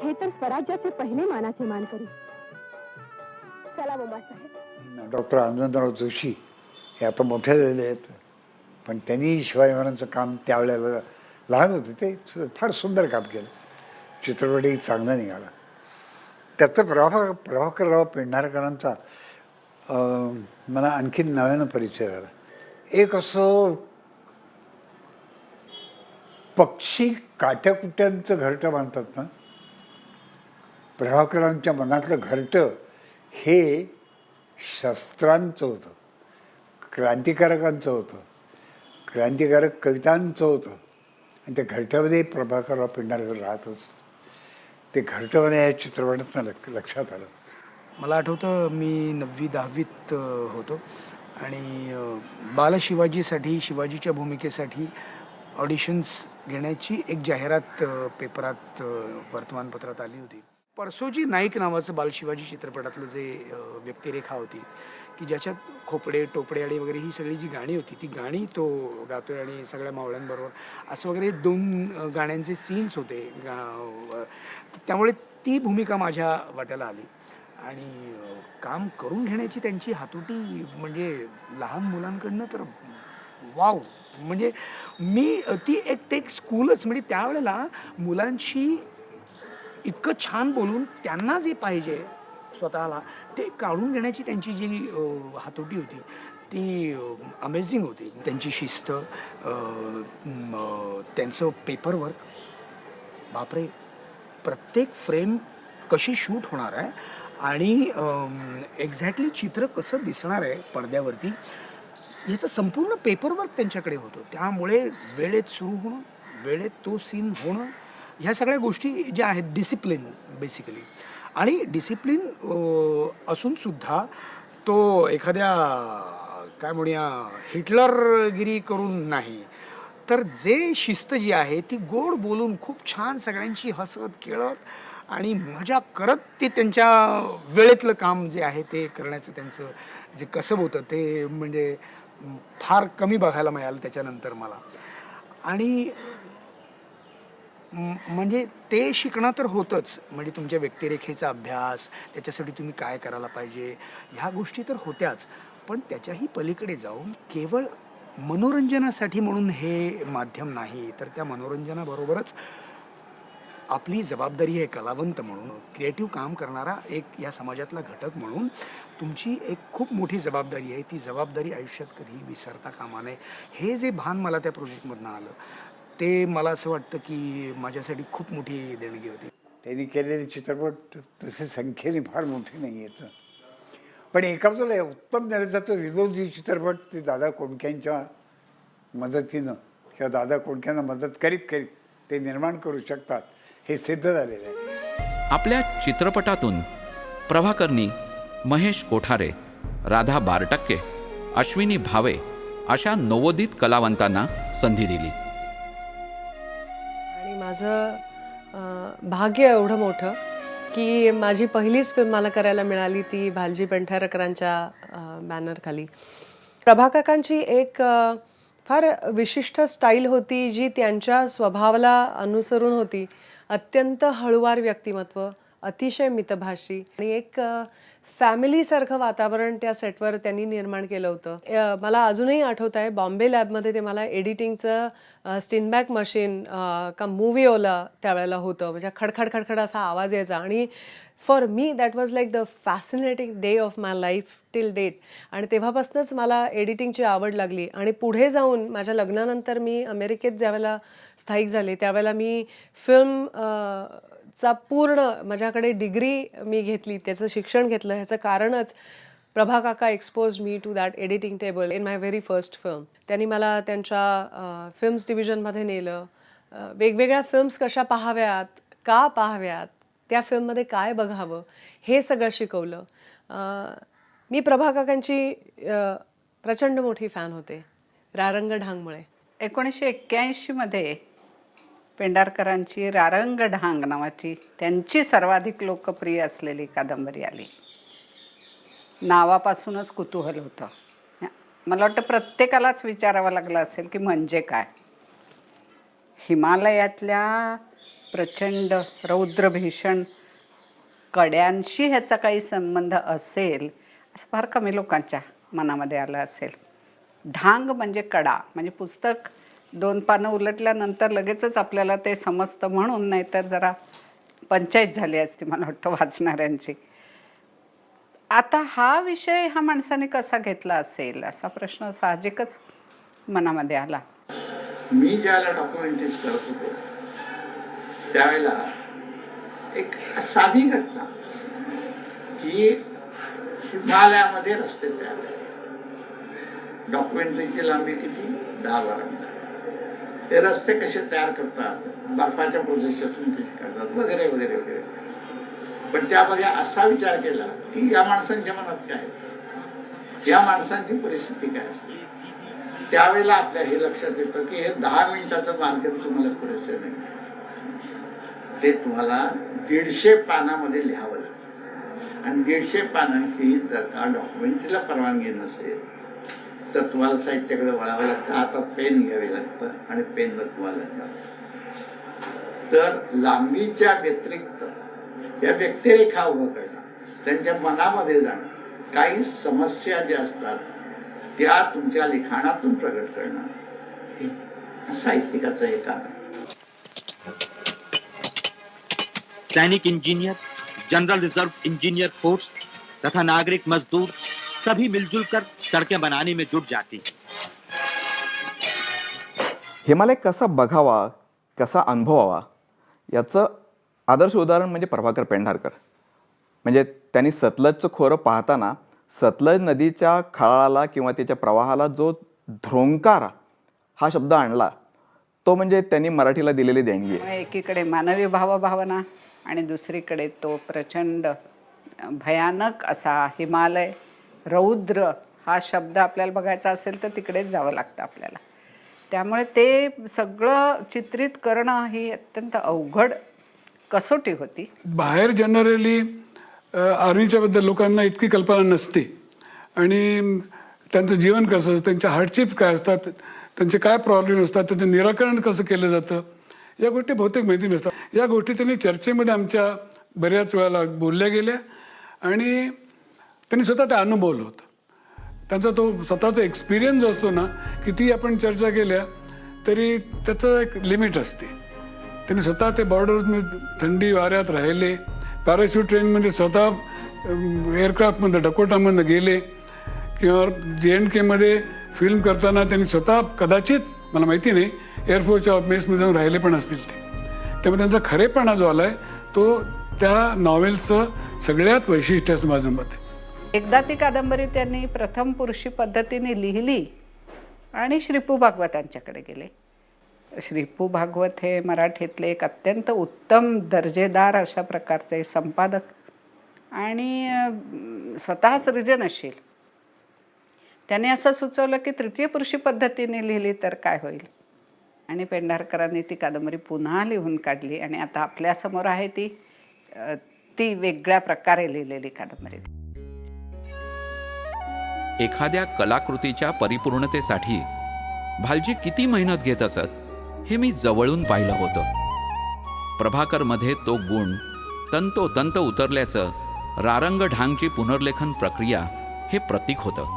E: हे तर स्वराज्याचे पहिले मानाचे मानकरी. चला बाळासाहेब.
L: डॉक्टर आनंदराव जोशी हे आता मोठे झालेले आहेत, पण त्यांनी शिवाजी महाराजांचं काम त्यावेळेला लहान होते ते फार सुंदर काम केलं. चित्रपटही चांगला निघाला. त्यात प्रभाकरराव पेंढारकरांचा मला आणखीन नव्यानं परिचय झाला. एक असं पक्षी काट्याकुट्यांचं घरटं बांधतात ना, प्रभाकरांच्या मनातलं घरटं हे शस्त्रांचं होतं, क्रांतिकारकांचं होतं, क्रांतिकारक कवितांचं होतं. आणि त्या घरट्यामध्ये प्रभाकरराव पेंढारकर राहतच. ते घरट्यामध्ये या चित्रपटात लक्षात आलं.
N: मला आठवतं मी 9वी-10वीत होतो आणि बालशिवाजीसाठी, शिवाजीच्या भूमिकेसाठी ऑडिशन्स घेण्याची एक जाहिरात पेपरात, वर्तमानपत्रात आली होती. परसोजी नाईक नावाचं बालशिवाजी चित्रपटातलं जे व्यक्तिरेखा होती की ज्याच्यात खोपडे, टोपडे आणि वगैरे ही सगळी जी गाणी होती ती गाणी तो गातोय आणि सगळ्या मावळ्यांबरोबर असं वगैरे 2 गाण्यांचे सीन्स होते. त्यामुळे ती भूमिका माझ्या वाट्याला आली आणि काम करून घेण्याची त्यांची हातोटी म्हणजे लहान मुलांकडनं तर वाव. म्हणजे मी ती एक स्कूलच, म्हणजे त्यावेळेला मुलांशी इतकं छान बोलून त्यांना जे पाहिजे स्वतःला ते काढून घेण्याची त्यांची जी हातोटी होती ती अमेझिंग होती. त्यांची शिस्त, त्यांचं पेपरवर्क, बापरे, प्रत्येक फ्रेम कशी शूट होणार आहे आणि एक्झॅक्टली चित्र कसं दिसणार आहे पडद्यावरती, याचं संपूर्ण पेपरवर्क त्यांच्याकडे होतं. त्यामुळे वेळेत सुरू होणं, वेळेत तो सीन होणं, ह्या सगळ्या गोष्टी ज्या आहेत, डिसिप्लिन बेसिकली. आणि डिसिप्लिन असूनसुद्धा तो एखाद्या काय म्हणूया हिटलरगिरी करून नाही, तर जे शिस्त जी आहे ती गोड बोलून खूप छान सगळ्यांची हसत खेळत आणि मजा करत ते त्यांच्या वेळेतलं काम जे आहे ते करण्याचं त्यांचं जे कसब होतं ते म्हणजे फार कमी बघायला मिळालं त्याच्यानंतर मला. आणि म्हणजे ते शिकणं तर होतंच, म्हणजे तुमच्या व्यक्तिरेखेचा अभ्यास, त्याच्यासाठी तुम्ही काय करायला पाहिजे, ह्या गोष्टी तर होत्याच. पण त्याच्याही पलीकडे जाऊन केवळ मनोरंजनासाठी म्हणून हे माध्यम नाही, तर त्या मनोरंजनाबरोबरच आपली जबाबदारी आहे कलावंत म्हणून, क्रिएटिव्ह काम करणारा एक या समाजातला घटक म्हणून तुमची एक खूप मोठी जबाबदारी आहे. ती जबाबदारी आयुष्यात कधी विसरता कामा नये. हे जे भान मला त्या प्रोजेक्टमधनं आलं ते मला असं वाटतं की माझ्यासाठी खूप मोठी देणगी होती.
L: त्यांनी केलेले चित्रपट तसे संख्येने फार मोठे नाही आहेत, पण एका बाजूला उत्तम दर्जाचा विनोदी चित्रपट ते दादा कोंडक्यांच्या मदतीनं किंवा दादा कोंडक्यांना मदत करीत करीत ते निर्माण करू शकतात हे सिद्ध झालेलं आहे.
A: आपल्या चित्रपटातून प्रभाकरनी महेश कोठारे, राधा बारटक्के, अश्विनी भावे अशा नवोदित कलावंतांना संधी दिली.
O: आणि माझं भाग्य एवढं मोठं की माझी पहिलीच फिल्म मला करायला मिळाली ती भालजी पेंढारकरांच्या बॅनरखाली. प्रभाकाकांची एक फार विशिष्ट स्टाईल होती जी त्यांच्या स्वभावाला अनुसरून होती. अत्यंत हळूवार व्यक्तिमत्व, अतिशय मितभाषी आणि एक फॅमिलीसारखं वातावरण त्या सेटवर त्यांनी निर्माण केलं होतं. मला अजूनही आठवत आहे, बॉम्बे लॅबमध्ये ते मला एडिटिंगचं स्टिनबॅक मशीन का मूव्ही ओला त्यावेळेला होतं, म्हणजे खडखड खडखड असा आवाज यायचा. आणि for me that was like the fascinating day of my life till date. आणि तेव्हापासूनच मला एडिटिंगची आवड लागली. आणि पुढे जाऊन माझ्या लग्नानंतर मी अमेरिकेत ज्यावेळेला स्थायिक झाले त्यावेळेला मी फिल्म चा पूर्ण माझ्याकडे डिग्री मी घेतली, त्याचं शिक्षण घेतलं. ह्याचं कारणच प्रभाकाका expose me to that editing table in my very first film. त्यांनी मला त्यांच्या फिल्म्स डिव्हिजनमध्ये नेलं, वेगवेगळ्या फिल्म्स कशा पाहाव्यात, का पाहाव्यात, त्या फिल्ममध्ये काय बघावं हे सगळं शिकवलं. मी प्रभाकाकांची प्रचंड मोठी फॅन होते रारंग ढांगमुळे.
D: 1981 पेंढारकरांची रारंग ढांग नावाची त्यांची सर्वाधिक लोकप्रिय असलेली कादंबरी आली. नावापासूनच कुतूहल होतं. मला वाटतं प्रत्येकालाच विचारावं लागलं असेल की म्हणजे काय. हिमालयातल्या प्रचंड रौद्र भीषण कड्यांशी ह्याचा काही संबंध असेल असं फार कमी लोकांच्या मनामध्ये आलं असेल. ढांग म्हणजे कडा, म्हणजे पुस्तक 2 पानं उलटल्यानंतर लगेचच आपल्याला ते समजतं म्हणून, नाही तर जरा पंचायत झाली असती मला वाटतं वाचणाऱ्यांची. आता हा विषय ह्या माणसाने कसा घेतला असेल असा प्रश्न साहजिकच मनामध्ये आला.
B: मी ज्याला डॉक्युमेंटरीज करत होतो त्यावेळेला एक साधी घटना की हिमालयामध्ये रस्ते तयार करायचे. डॉक्युमेंटरीची लांबी किती? 10-12 मीटर. हे रस्ते कसे तयार करतात, बर्फाच्या प्रदेशातून कसे काढतात, वगैरे वगैरे वगैरे. पण त्यामध्ये असा विचार केला की या माणसांच्या मनात काय, या माणसांची परिस्थिती काय असते. त्यावेळेला आपल्या हे लक्षात येतं की हे 10 मिनिटाचं मार्केट तुम्हाला पुरेसे नाही, ते तुम्हाला 150 पानामध्ये लिहावं लागतं. आणि 150 पानं ही जर का डॉक्युमेंटरीला परवानगी नसेल तर तुम्हाला साहित्याकडे वळावं लागतं. हातात पेन घ्यावे लागतं आणि पेननं तुम्हाला लिहावं. तर लांबीच्या व्यतिरिक्त या व्यक्तिरेखा उभं करणं, त्यांच्या मनामध्ये जाणं, काही समस्या ज्या असतात त्या तुमच्या लिखाणातून प्रगट करणं हे साहित्यिकाचं हे काम आहे.
P: सैनिक engineer, general reserve engineer force तथा नागरिक मजदूर सभी मिलजुल कर सड़कें बनाने में जुट जाते हैं.
Q: हिमालय कसा बघावा, कसा अनुभवावा याचं आदर्श उदाहरण म्हणजे प्रभाकर पेंढारकर. म्हणजे त्यांनी सतलजचं खोरं पाहताना सतलज नदीच्या खळाळाला किंवा त्याच्या प्रवाहाला जो ध्रोंकार हा शब्द आणला, तो म्हणजे त्यांनी मराठीला दिलेली देणगी आहे.
D: एकीकडे मानवी भावभावना आणि दुसरीकडे तो प्रचंड भयानक असा हिमालय, रौद्र हा शब्द आपल्याला बघायचा असेल तर तिकडेच जावं लागतं आपल्याला. त्यामुळे ते सगळं चित्रित करणं ही अत्यंत अवघड कसोटी होती.
R: बाहेर जनरली आर्मीच्याबद्दल लोकांना इतकी कल्पना नसते आणि त्यांचं जीवन कसं असतं, त्यांच्या हार्डशिप काय असतात, त्यांचे काय प्रॉब्लेम असतात, त्याचं निराकरण कसं केलं जातं, या गोष्टी बहुतेक माहिती नसतात. या गोष्टी त्यांनी चर्चेमध्ये आमच्या बऱ्याच वेळेला बोलल्या गेल्या आणि त्यांनी स्वतः ते अनुभवलं होतं. त्यांचा तो स्वतःचा एक्सपिरियन्स जो असतो ना, किती आपण चर्चा केल्या तरी त्याचं एक लिमिट असते. त्यांनी स्वतः ते बॉर्डरमध्ये थंडी वाऱ्यात राहिले, पॅराशूट ट्रेनमध्ये स्वतः एअरक्राफ्टमध्ये डकोटामधनं गेले किंवा JNKमध्ये फिल्म करताना त्यांनी स्वतः कदाचित मला माहिती नाही एअरफोर्सच्या मेसमध्ये जाऊन राहिले पण असतील ते. त्यामुळे त्यांचा खरेपणा जो आला आहे तो त्या नॉवेलचं सगळ्यात वैशिष्ट्य असं माझं मत आहे.
D: एकदा ती कादंबरी त्यांनी प्रथम पुरुषी पद्धतीने लिहिली आणि श्रीपू भागवतांच्याकडे गेले. श्रीपू भागवत हे मराठीतले एक अत्यंत उत्तम दर्जेदार अशा प्रकारचे संपादक आणि स्वतः सृजनशील. त्याने असं सुचवलं की तृतीय पुरुषी पद्धतीने लिहिली तर काय होईल, आणि पेंढारकरांनी ती कादंबरी पुन्हा लिहून काढली आणि आता आपल्यासमोर आहे ती वेगळ्या प्रकारे लिहिलेली कादंबरी.
A: एखाद्या कलाकृतीच्या परिपूर्णतेसाठी भालजी किती मेहनत घेत असत हे मी जवळून पाहिलं होतं. प्रभाकरमध्ये तो गुण तंतोतंत उतरल्याचं रारंग ढांगची पुनर्लेखन प्रक्रिया हे प्रतीक होतं.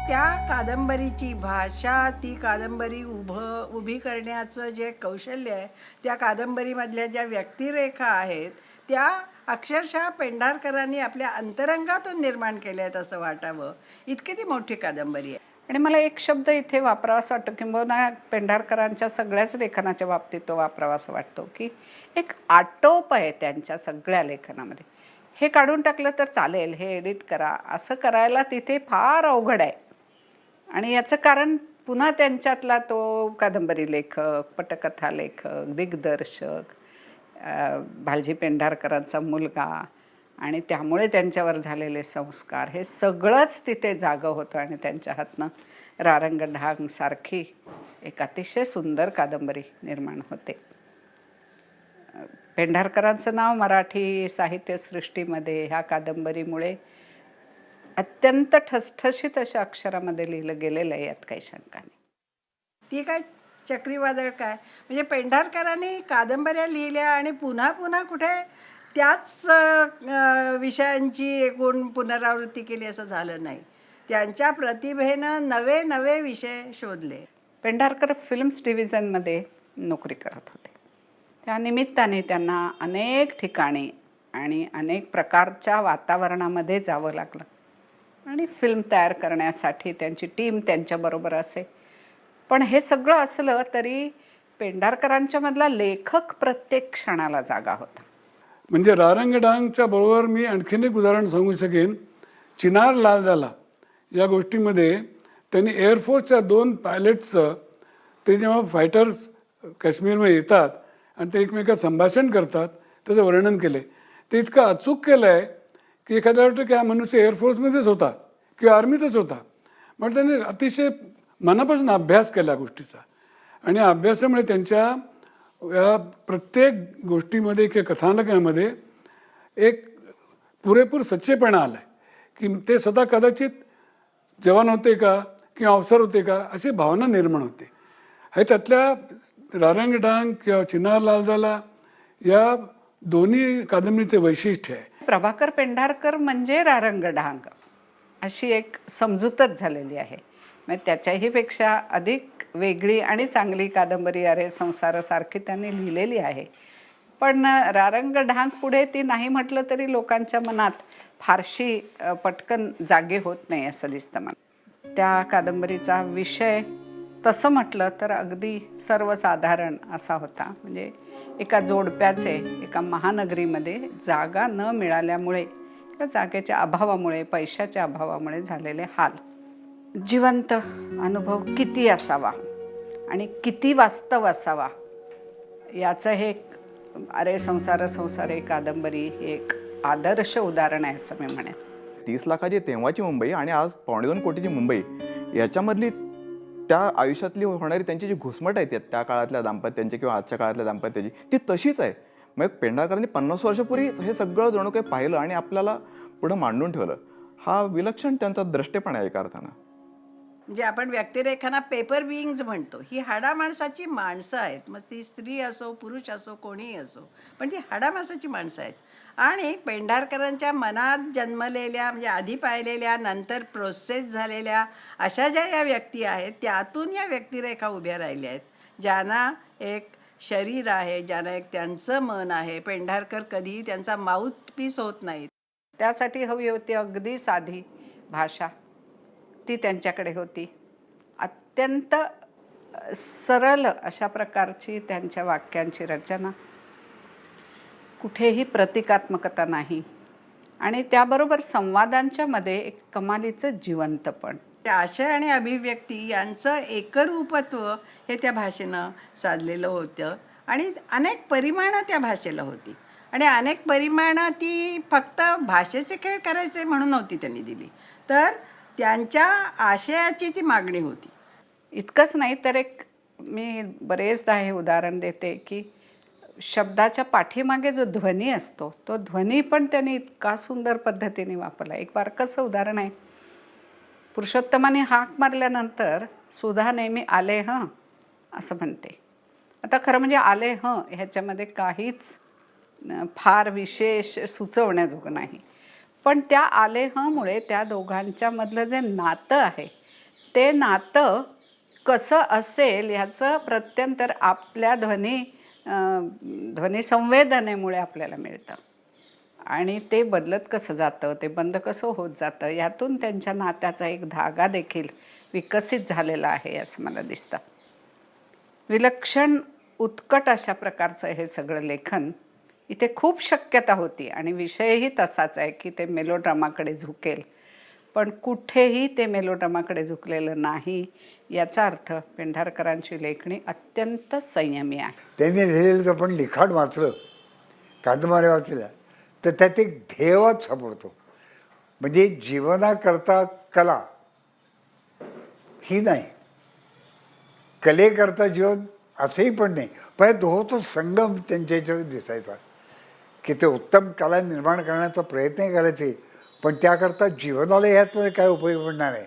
S: त्या कादंबरीची भाषा, ती कादंबरी उभी करण्याचं जे कौशल्य आहे, त्या कादंबरीमधल्या ज्या व्यक्तिरेखा आहेत त्या अक्षरशः पेंढारकरांनी आपल्या अंतरंगातून निर्माण केल्या आहेत असं वाटावं, इतकी ती मोठी कादंबरी आहे.
D: आणि मला एक शब्द इथे वापरावा असं वाटतं, किंबहुना पेंढारकरांच्या सगळ्याच लेखनाच्या बाबतीत तो वापरावा असं वाटतो की एक आटोप आहे त्यांच्या सगळ्या लेखनामध्ये. हे काढून टाकलं तर चालेल, हे एडिट करा, असं करायला तिथे फार अवघड आहे. आणि याचं कारण पुन्हा त्यांच्यातला तो कादंबरी लेखक, पटकथा लेखक, दिग्दर्शक, भालजी पेंढारकरांचा मुलगा आणि त्यामुळे त्यांच्यावर झालेले संस्कार, हे सगळंच तिथे जागं होतं आणि त्यांच्या हातनं रारंग ढांग सारखी एक अतिशय सुंदर कादंबरी निर्माण होते. पेंढारकरांचं नाव मराठी साहित्यसृष्टीमध्ये ह्या कादंबरीमुळे अत्यंत ठसठशीत अशा अक्षरामध्ये लिहिलं गेलेलं आहे, यात काही शंका नाही.
S: ती काय चक्रीवादळ काय, म्हणजे पेंढारकरांनी कादंबऱ्या लिहिल्या आणि पुन्हा पुन्हा कुठे त्याच विषयांची एकूण पुनरावृत्ती केली असं झालं नाही. त्यांच्या प्रतिभेनं नवे नवे विषय शोधले.
D: पेंढारकर फिल्म्स डिव्हिजनमध्ये नोकरी करत होते. त्या निमित्ताने त्यांना अनेक ठिकाणी आणि अनेक प्रकारच्या वातावरणामध्ये जावं लागलं आणि फिल्म तयार करण्यासाठी त्यांची टीम त्यांच्याबरोबर असे. पण हे सगळं असलं तरी पेंढारकरांच्या मधला लेखक प्रत्येक क्षणाला जागा होता.
R: म्हणजे रारंग डांगच्या बरोबर मी आणखीन एक उदाहरण सांगू शकेन. चिनार लाल झाला या गोष्टीमध्ये त्यांनी एअरफोर्सच्या 2 पायलट्सचं, ते जेव्हा फायटर्स काश्मीरमध्ये येतात आणि ते एकमेकात संभाषण करतात त्याचं वर्णन केलं आहे. ते इतकं अचूक केलं आहे की एखाद्या वाटतं की हा मनुष्य एअरफोर्समध्येच होता किंवा आर्मीतच होता. पण त्यांनी अतिशय मनापासून अभ्यास केला गोष्टीचा आणि अभ्यासामुळे त्यांच्या या प्रत्येक गोष्टीमध्ये किंवा कथानकामध्ये एक पुरेपूर सच्चेपणा आला आहे की ते स्वतः कदाचित जवान होते का किंवा अवसर होते का अशी भावना निर्माण होते. हे त्यातल्या रारंग डांग किंवा चिनार लाल झाला या दोन्ही कादंबरीचे वैशिष्ट्य आहे.
D: प्रभाकर पेंढारकर म्हणजे रारंग डांग अशी एक समजूतच झालेली आहे. म्हणजे त्याच्याही पेक्षा अधिक वेगळी आणि चांगली कादंबरी अरे संसारासारखी त्यांनी लिहिलेली आहे. पण रारंग ढांग पुढे ती नाही म्हटलं तरी लोकांच्या मनात फारशी पटकन जागे होत नाही असं दिसतं मला. त्या कादंबरीचा विषय तसं म्हटलं तर अगदी सर्वसाधारण असा होता. म्हणजे एका जोडप्याचे एका महानगरीमध्ये जागा न मिळाल्यामुळे किंवा जागेच्या अभावामुळे, पैशाच्या अभावामुळे झालेले हाल. जिवंत अनुभव किती असावा आणि किती वास्तव असावा याचं हे अरे संसारे कादंबरी हे एक आदर्श उदाहरण आहे असं मी म्हणेन.
Q: 30 लाखाची तेव्हाची मुंबई आणि आज 2.25 कोटीची मुंबई याच्यामधली त्या आयुष्यातली होणारी त्यांची जी घुसमट आहे त्या काळातल्या दाम्पत्यांची किंवा आजच्या काळातल्या दाम्पत्याची ती तशीच आहे. मग पेंढारकरांनी 50 वर्षापूर्वी हे सगळं जणू काही पाहिलं आणि आपल्याला पुढं मांडून ठेवलं. हा विलक्षण त्यांचा दृष्टेपण आहे एका अर्थानं.
S: म्हणजे आपण व्यक्तिरेखांना पेपर बिईंग्ज म्हणतो. ही हाडा माणसाची माणसं आहेत, मग ती स्त्री असो पुरुष असो कोणीही असो, पण ती हाडा माणसाची माणसं आहेत. आणि पेंढारकरांच्या मनात जन्मलेल्या म्हणजे आधी पाहिलेल्या नंतर प्रोसेस झालेल्या अशा ज्या या व्यक्ती आहेत त्यातून या व्यक्तिरेखा उभ्या राहिल्या आहेत, ज्यांना एक शरीर आहे, ज्यांना एक त्यांचं मन आहे. पेंढारकर कधीही त्यांचा माउथपीस होत नाहीत. त्यासाठी हवी होती अगदी साधी भाषा, ती त्यांच्याकडे होती. अत्यंत सरळ अशा प्रकारची त्यांच्या वाक्यांची रचना, कुठेही प्रतिकात्मकता नाही आणि त्याबरोबर संवादांच्या मध्ये एक कमालीचं जिवंतपण. आशय आणि अभिव्यक्ती यांचं एकरूपत्व हे त्या भाषेनं साधलेलं होतं आणि अनेक परिमाणं त्या भाषेला होती आणि अनेक परिमाणं ती फक्त भाषेचे खेळ करायचे म्हणून नव्हती त्यांनी दिली, तर त्यांच्या आशयाची ती मागणी होती. इतकंच नाही तर एक मी बरेचदा हे उदाहरण देते की शब्दाच्या पाठीमागे जो ध्वनी असतो तो ध्वनी पण त्यांनी इतका सुंदर पद्धतीने वापरला. एक बारकसं उदाहरण आहे. पुरुषोत्तमाने हाक मारल्यानंतर सुधा नेहमी आले हं असं म्हणते. आता खरं म्हणजे आले हं ह्याच्यामध्ये काहीच फार विशेष सुचवण्याजोगं नाही, पण त्या आले हंमुळे त्या दोघांच्या मधलं जे नातं आहे ते नातं कसं असेल ह्याचं प्रत्यंतर आपल्या ध्वनी संवेदनेमुळे आपल्याला मिळतं आणि ते बदलत कसं जातं, ते बंद कसं होत जातं, यातून त्यांच्या नात्याचा एक धागा देखील विकसित झालेला आहे असं मला दिसतं. विलक्षण उत्कट अशा प्रकारचं हे सगळं लेखन. इथे खूप शक्यता होती आणि विषयही तसाच आहे की ते मेलोड्रामाकडे झुकेल, पण कुठेही ते मेलोड्रामाकडे झुकलेलं नाही. याचा अर्थ पेंढारकरांची लेखणी अत्यंत संयमी आहे.
L: त्यांनी लिहिलेलं जर आपण लिखाण वाचलं, कादंबऱ्या वाचल्या, तर त्यात एक ध्येयवाद सापडतो. म्हणजे जीवनाकरता कला ही नाही, कलेकरता जीवन असंही पण नाही, पण तो संगम त्यांच्या याच्यावर दिसायचा की ते उत्तम कला निर्माण करण्याचा प्रयत्न करायचे, पण त्याकरता जीवनाला ह्यातमध्ये काय उपयोग पडणार आहे,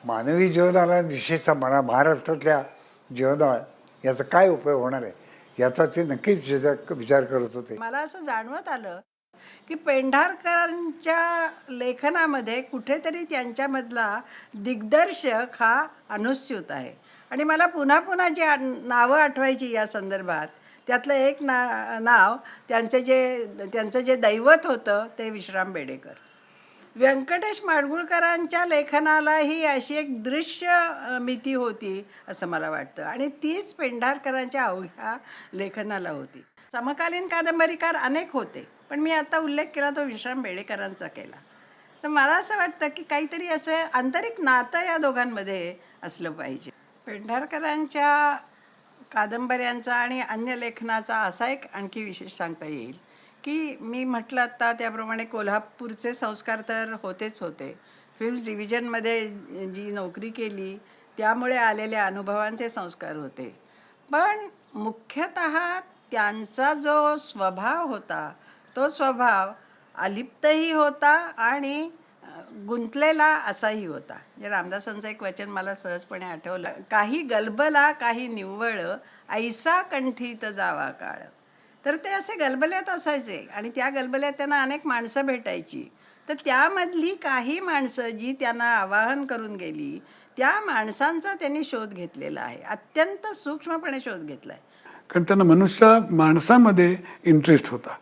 L: मानवी जीवनाला विशेषतः महाराष्ट्रातल्या जीवनाला याचा काय उपयोग होणार आहे याचा ते नक्कीच विचार करत होते.
S: मला असं जाणवत आलं की पेंढारकरांच्या लेखनामध्ये कुठेतरी त्यांच्यामधला दिग्दर्शक हा अनुस्यूत आहे आणि मला पुन्हा पुन्हा जी नावं आठवायची या संदर्भात त्यातलं एक नाव त्यांचं जे दैवत होतं ते विश्राम बेडेकर. व्यंकटेश माडगुळकरांच्या लेखनाला ही अशी एक दृश्य मिती होती असं मला वाटतं आणि तीच पेंढारकरांच्या अवघ्या लेखनाला होती. समकालीन कादंबरीकार अनेक होते, पण मी आता उल्लेख केला तो विश्राम बेडेकरांचा केला. तर मला असं वाटतं की काहीतरी असं आंतरिक नातं या दोघांमध्ये असलं पाहिजे. पेंढारकरांच्या कादंबऱ्यांचा आणि अन्य लेखनाचा असा एक आणखी विशेष सांगता येईल की मी म्हटलं आत्ता त्याप्रमाणे कोल्हापूरचे संस्कार तर होतेच होते. फिल्म्स डिव्हिजनमध्ये जी नोकरी केली त्यामुळे आलेल्या अनुभवांचे संस्कार होते, पण मुख्यतः त्यांचा जो स्वभाव होता तो स्वभाव अलिप्तही होता आणि गुंतलेला असाही होता. म्हणजे रामदासांचं एक वचन मला सहजपणे आठवलं, काही गलबला काही निव्वळ ऐसा कंठीत जावा काळ. तर ते असे गलबल्यात असायचे आणि त्या गलबल्यात त्यांना अनेक माणसं भेटायची, तर त्यामधली काही माणसं जी त्यांना आवाहन करून गेली त्या माणसांचा त्यांनी शोध घेतलेला आहे, अत्यंत सूक्ष्मपणे शोध घेतला आहे.
R: कारण त्यांना माणसामध्ये इंटरेस्ट होता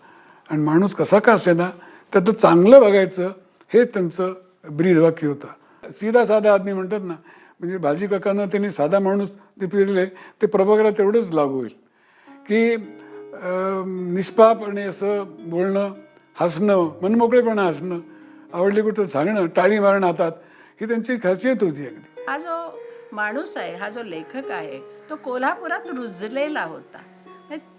R: आणि माणूस कसा का असेना त्याचं चांगलं बघायचं हे त्यांचं ब्रीदवाक्य होतं. सीधा साधा आदमी म्हणतात ना, म्हणजे भालजी काकांना त्यांनी साधा माणूस जे फिरले ते प्रभाकरला तेवढंच लागू होईल की निष्पापणे असं बोलणं, हसणं, मनमोकळेपणा हसणं, आवडली कुठं सांगणं, टाळी मारणं हातात, ही त्यांची खासियत होती अगदी.
S: हा जो माणूस आहे, हा जो लेखक आहे, तो कोल्हापुरात रुजलेला होता.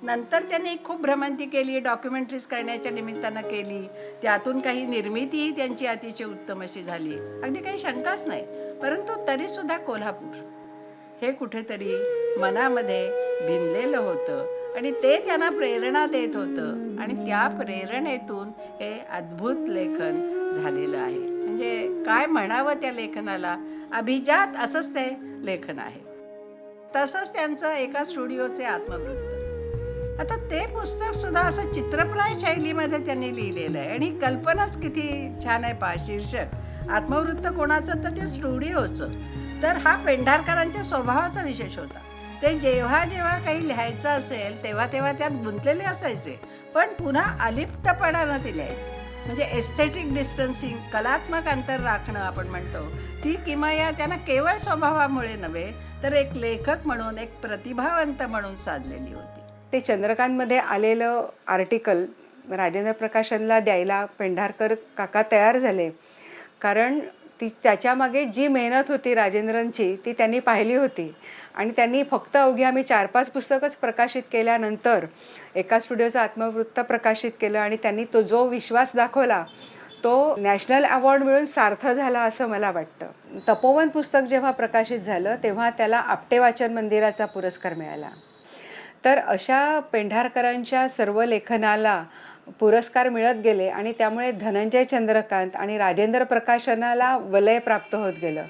S: नंतर त्यांनी खूप भ्रमंती केली, डॉक्युमेंटरीज करण्याच्या निमित्तानं केली, त्यातून काही निर्मितीही त्यांची अतिशय उत्तम अशी झाली, अगदी काही शंकाच नाही. परंतु तरीसुद्धा कोल्हापूर हे कुठेतरी मनामध्ये भिनलेलं होतं आणि ते त्यांना प्रेरणा देत होतं आणि त्या प्रेरणेतून हे अद्भुत लेखन झालेलं आहे. म्हणजे काय म्हणावं त्या लेखनाला, अभिजात असंच ते लेखन आहे. तसंच त्यांचं एका स्टुडिओचे आत्मवृत्त. आता ते पुस्तक सुद्धा असं चित्रप्राय शैलीमध्ये त्यांनी लिहिलेलं आहे आणि कल्पनाच किती छान आहे. शीर्षक आत्मवृत्त कोणाचं, तर ते स्टुडिओचं. तर हा पेंढारकरांच्या स्वभावाचा विशेष होता. ते जेव्हा जेव्हा काही लिहायचं असेल तेव्हा तेव्हा त्यात गुंतलेले असायचे, पण पुन्हा अलिप्तपणानं ते लिहायचे. म्हणजे एस्थेटिक डिस्टन्सिंग, कलात्मक अंतर राखणं आपण म्हणतो, ती किमया त्यांना केवळ स्वभावामुळे नव्हे तर एक लेखक म्हणून, एक प्रतिभावंत म्हणून साधलेली होती.
T: ते चंद्रकांतमध्ये आलेलं आर्टिकल राजेंद्र प्रकाशनला द्यायला पेंढारकर काका तयार झाले, कारण त्याच्यामागे जी मेहनत होती राजेंद्रांची ती त्यांनी पाहिली होती आणि त्यांनी फक्त अवघी आम्ही 4-5 पुस्तकच प्रकाशित केल्यानंतर एका स्टुडिओचं आत्मवृत्त प्रकाशित केलं आणि त्यांनी तो जो विश्वास दाखवला तो नॅशनल अवॉर्ड मिळून सार्थ झाला असं मला वाटतं. तपोवन पुस्तक जेव्हा प्रकाशित झालं तेव्हा त्याला आपटे वाचन मंदिराचा पुरस्कार मिळाला. तर अशा पेंढारकरांच्या सर्व लेखनाला पुरस्कार मिळत गेले आणि त्यामुळे धनंजय चंद्रकांत आणि राजेंद्र प्रकाशनाला वलय प्राप्त होत गेलं.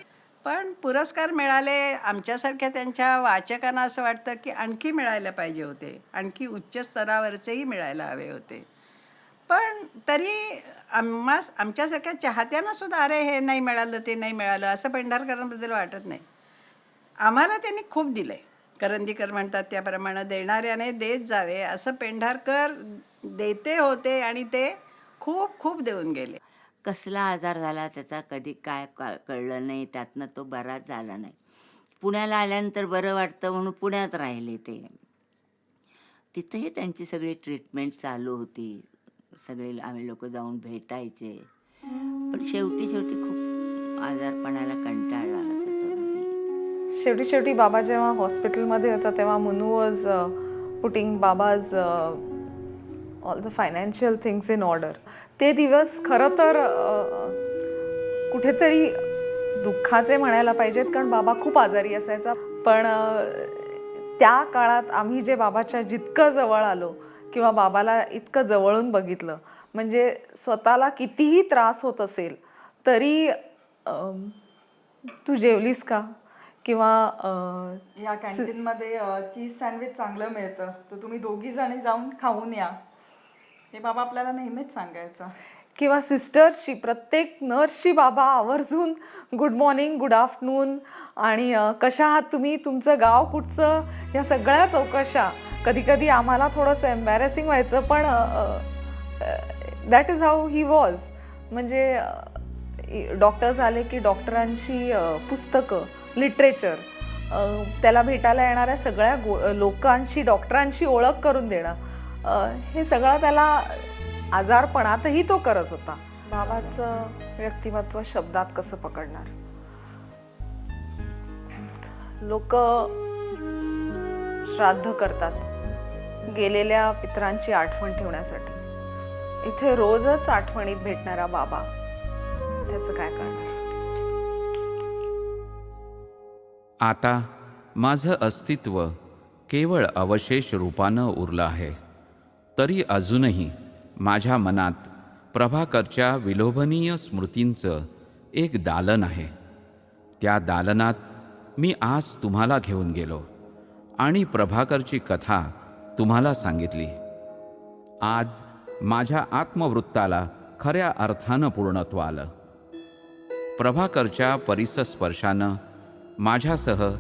S: पण पुरस्कार मिळाले, आमच्यासारख्या त्यांच्या वाचकांना असं वाटतं की आणखी मिळायला पाहिजे होते, आणखी उच्च स्तरावरचेही मिळायला हवे होते. पण तरी आमच्यासारख्या चाहत्यांना सुद्धा अरे हे नाही मिळालं, ते नाही मिळालं असं पेंढारकरांबद्दल वाटत नाही. आम्हाला त्यांनी खूप दिलंय. करंदीकर म्हणतात त्याप्रमाणे देणाऱ्याने देत जावे असं पेंढारकर देते होते आणि ते खूप खूप देऊन गेले.
C: कसला आजार झाला त्याचा कधी काय कळलं नाही, त्यातनं तो बराच झाला नाही. पुण्याला आल्यानंतर बरं वाटतं म्हणून पुण्यात राहिले ते. तिथंही त्यांची सगळी ट्रीटमेंट चालू होती, सगळे आम्ही लोक जाऊन भेटायचे. पण शेवटी खूप आजारपणाला कंटाळला त्याच्यामध्ये.
K: शेवटी बाबा जेव्हा हॉस्पिटलमध्ये होता तेव्हा Munu was putting Baba's all the financial things in order. ते दिवस खरं तर कुठेतरी दुःखाचे म्हणायला पाहिजेत, कारण बाबा खूप आजारी असायचा. पण त्या काळात आम्ही जे बाबाच्या जितकं जवळ आलो किंवा बाबाला इतकं जवळून बघितलं, म्हणजे स्वतःला कितीही त्रास होत असेल तरी तू जेवलीस का, किंवा
U: या कॅन्टीनमध्ये चीज सँडविच चांगलं मिळतं, तर तुम्ही दोघी जणी जाऊन खाऊन या, हे बाबा आपल्याला नेहमीच सांगायचं.
K: किंवा सिस्टर्सची, प्रत्येक नर्सची बाबा आवर्जून गुड मॉर्निंग, गुड आफ्टरनून आणि कशा आहात तुम्ही, तुमचं गाव कुठचं, ह्या सगळ्या चौकशा. कधी कधी आम्हाला थोडंसं एम्बॅरेसिंग व्हायचं, पण that is how he was. म्हणजे डॉक्टर्स आले की डॉक्टरांची पुस्तकं, लिटरेचर, त्याला भेटायला येणाऱ्या सगळ्या लोकांशी, डॉक्टरांशी ओळख करून देणं, हे सगळं त्याला आजारपणातही तो करत होता. बाबाचं व्यक्तिमत्व शब्दात कसं पकडणार. लोक श्राद्ध करतात गेलेल्या पितरांची आठवण ठेवण्यासाठी. इथे रोजच आठवणीत भेटणारा बाबा, त्याचं काय करणार.
A: आता माझं अस्तित्व केवळ अवशेष रूपानं उरलं आहे, तरी अजूनही माझ्या मनात प्रभाकरच्या विलोभनीय स्मृतींचं एक दालन आहे. त्या दालनात मी आज तुम्हाला घेऊन गेलो आणि प्रभाकरची कथा तुम्हाला सांगितली. आज माझ्या आत्मवृत्ताला खऱ्या अर्थानं पूर्णत्व आलं. प्रभाकरच्या परिसस्पर्शानं माझ्यासह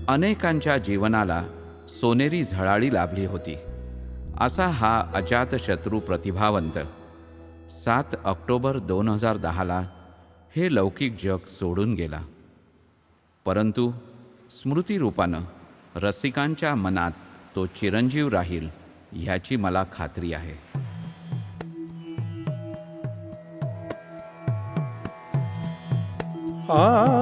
A: अनेकांच्या जीवनाला सोनेरी झळाळी लाभली होती. असा हा अजातशत्रू प्रतिभावंत 7 ऑक्टोबर 2010ला हे लौकिक जग सोडून गेला. परंतु स्मृतिरूपानं रसिकांच्या मनात तो चिरंजीव राहील ह्याची मला खात्री आहे.
G: आ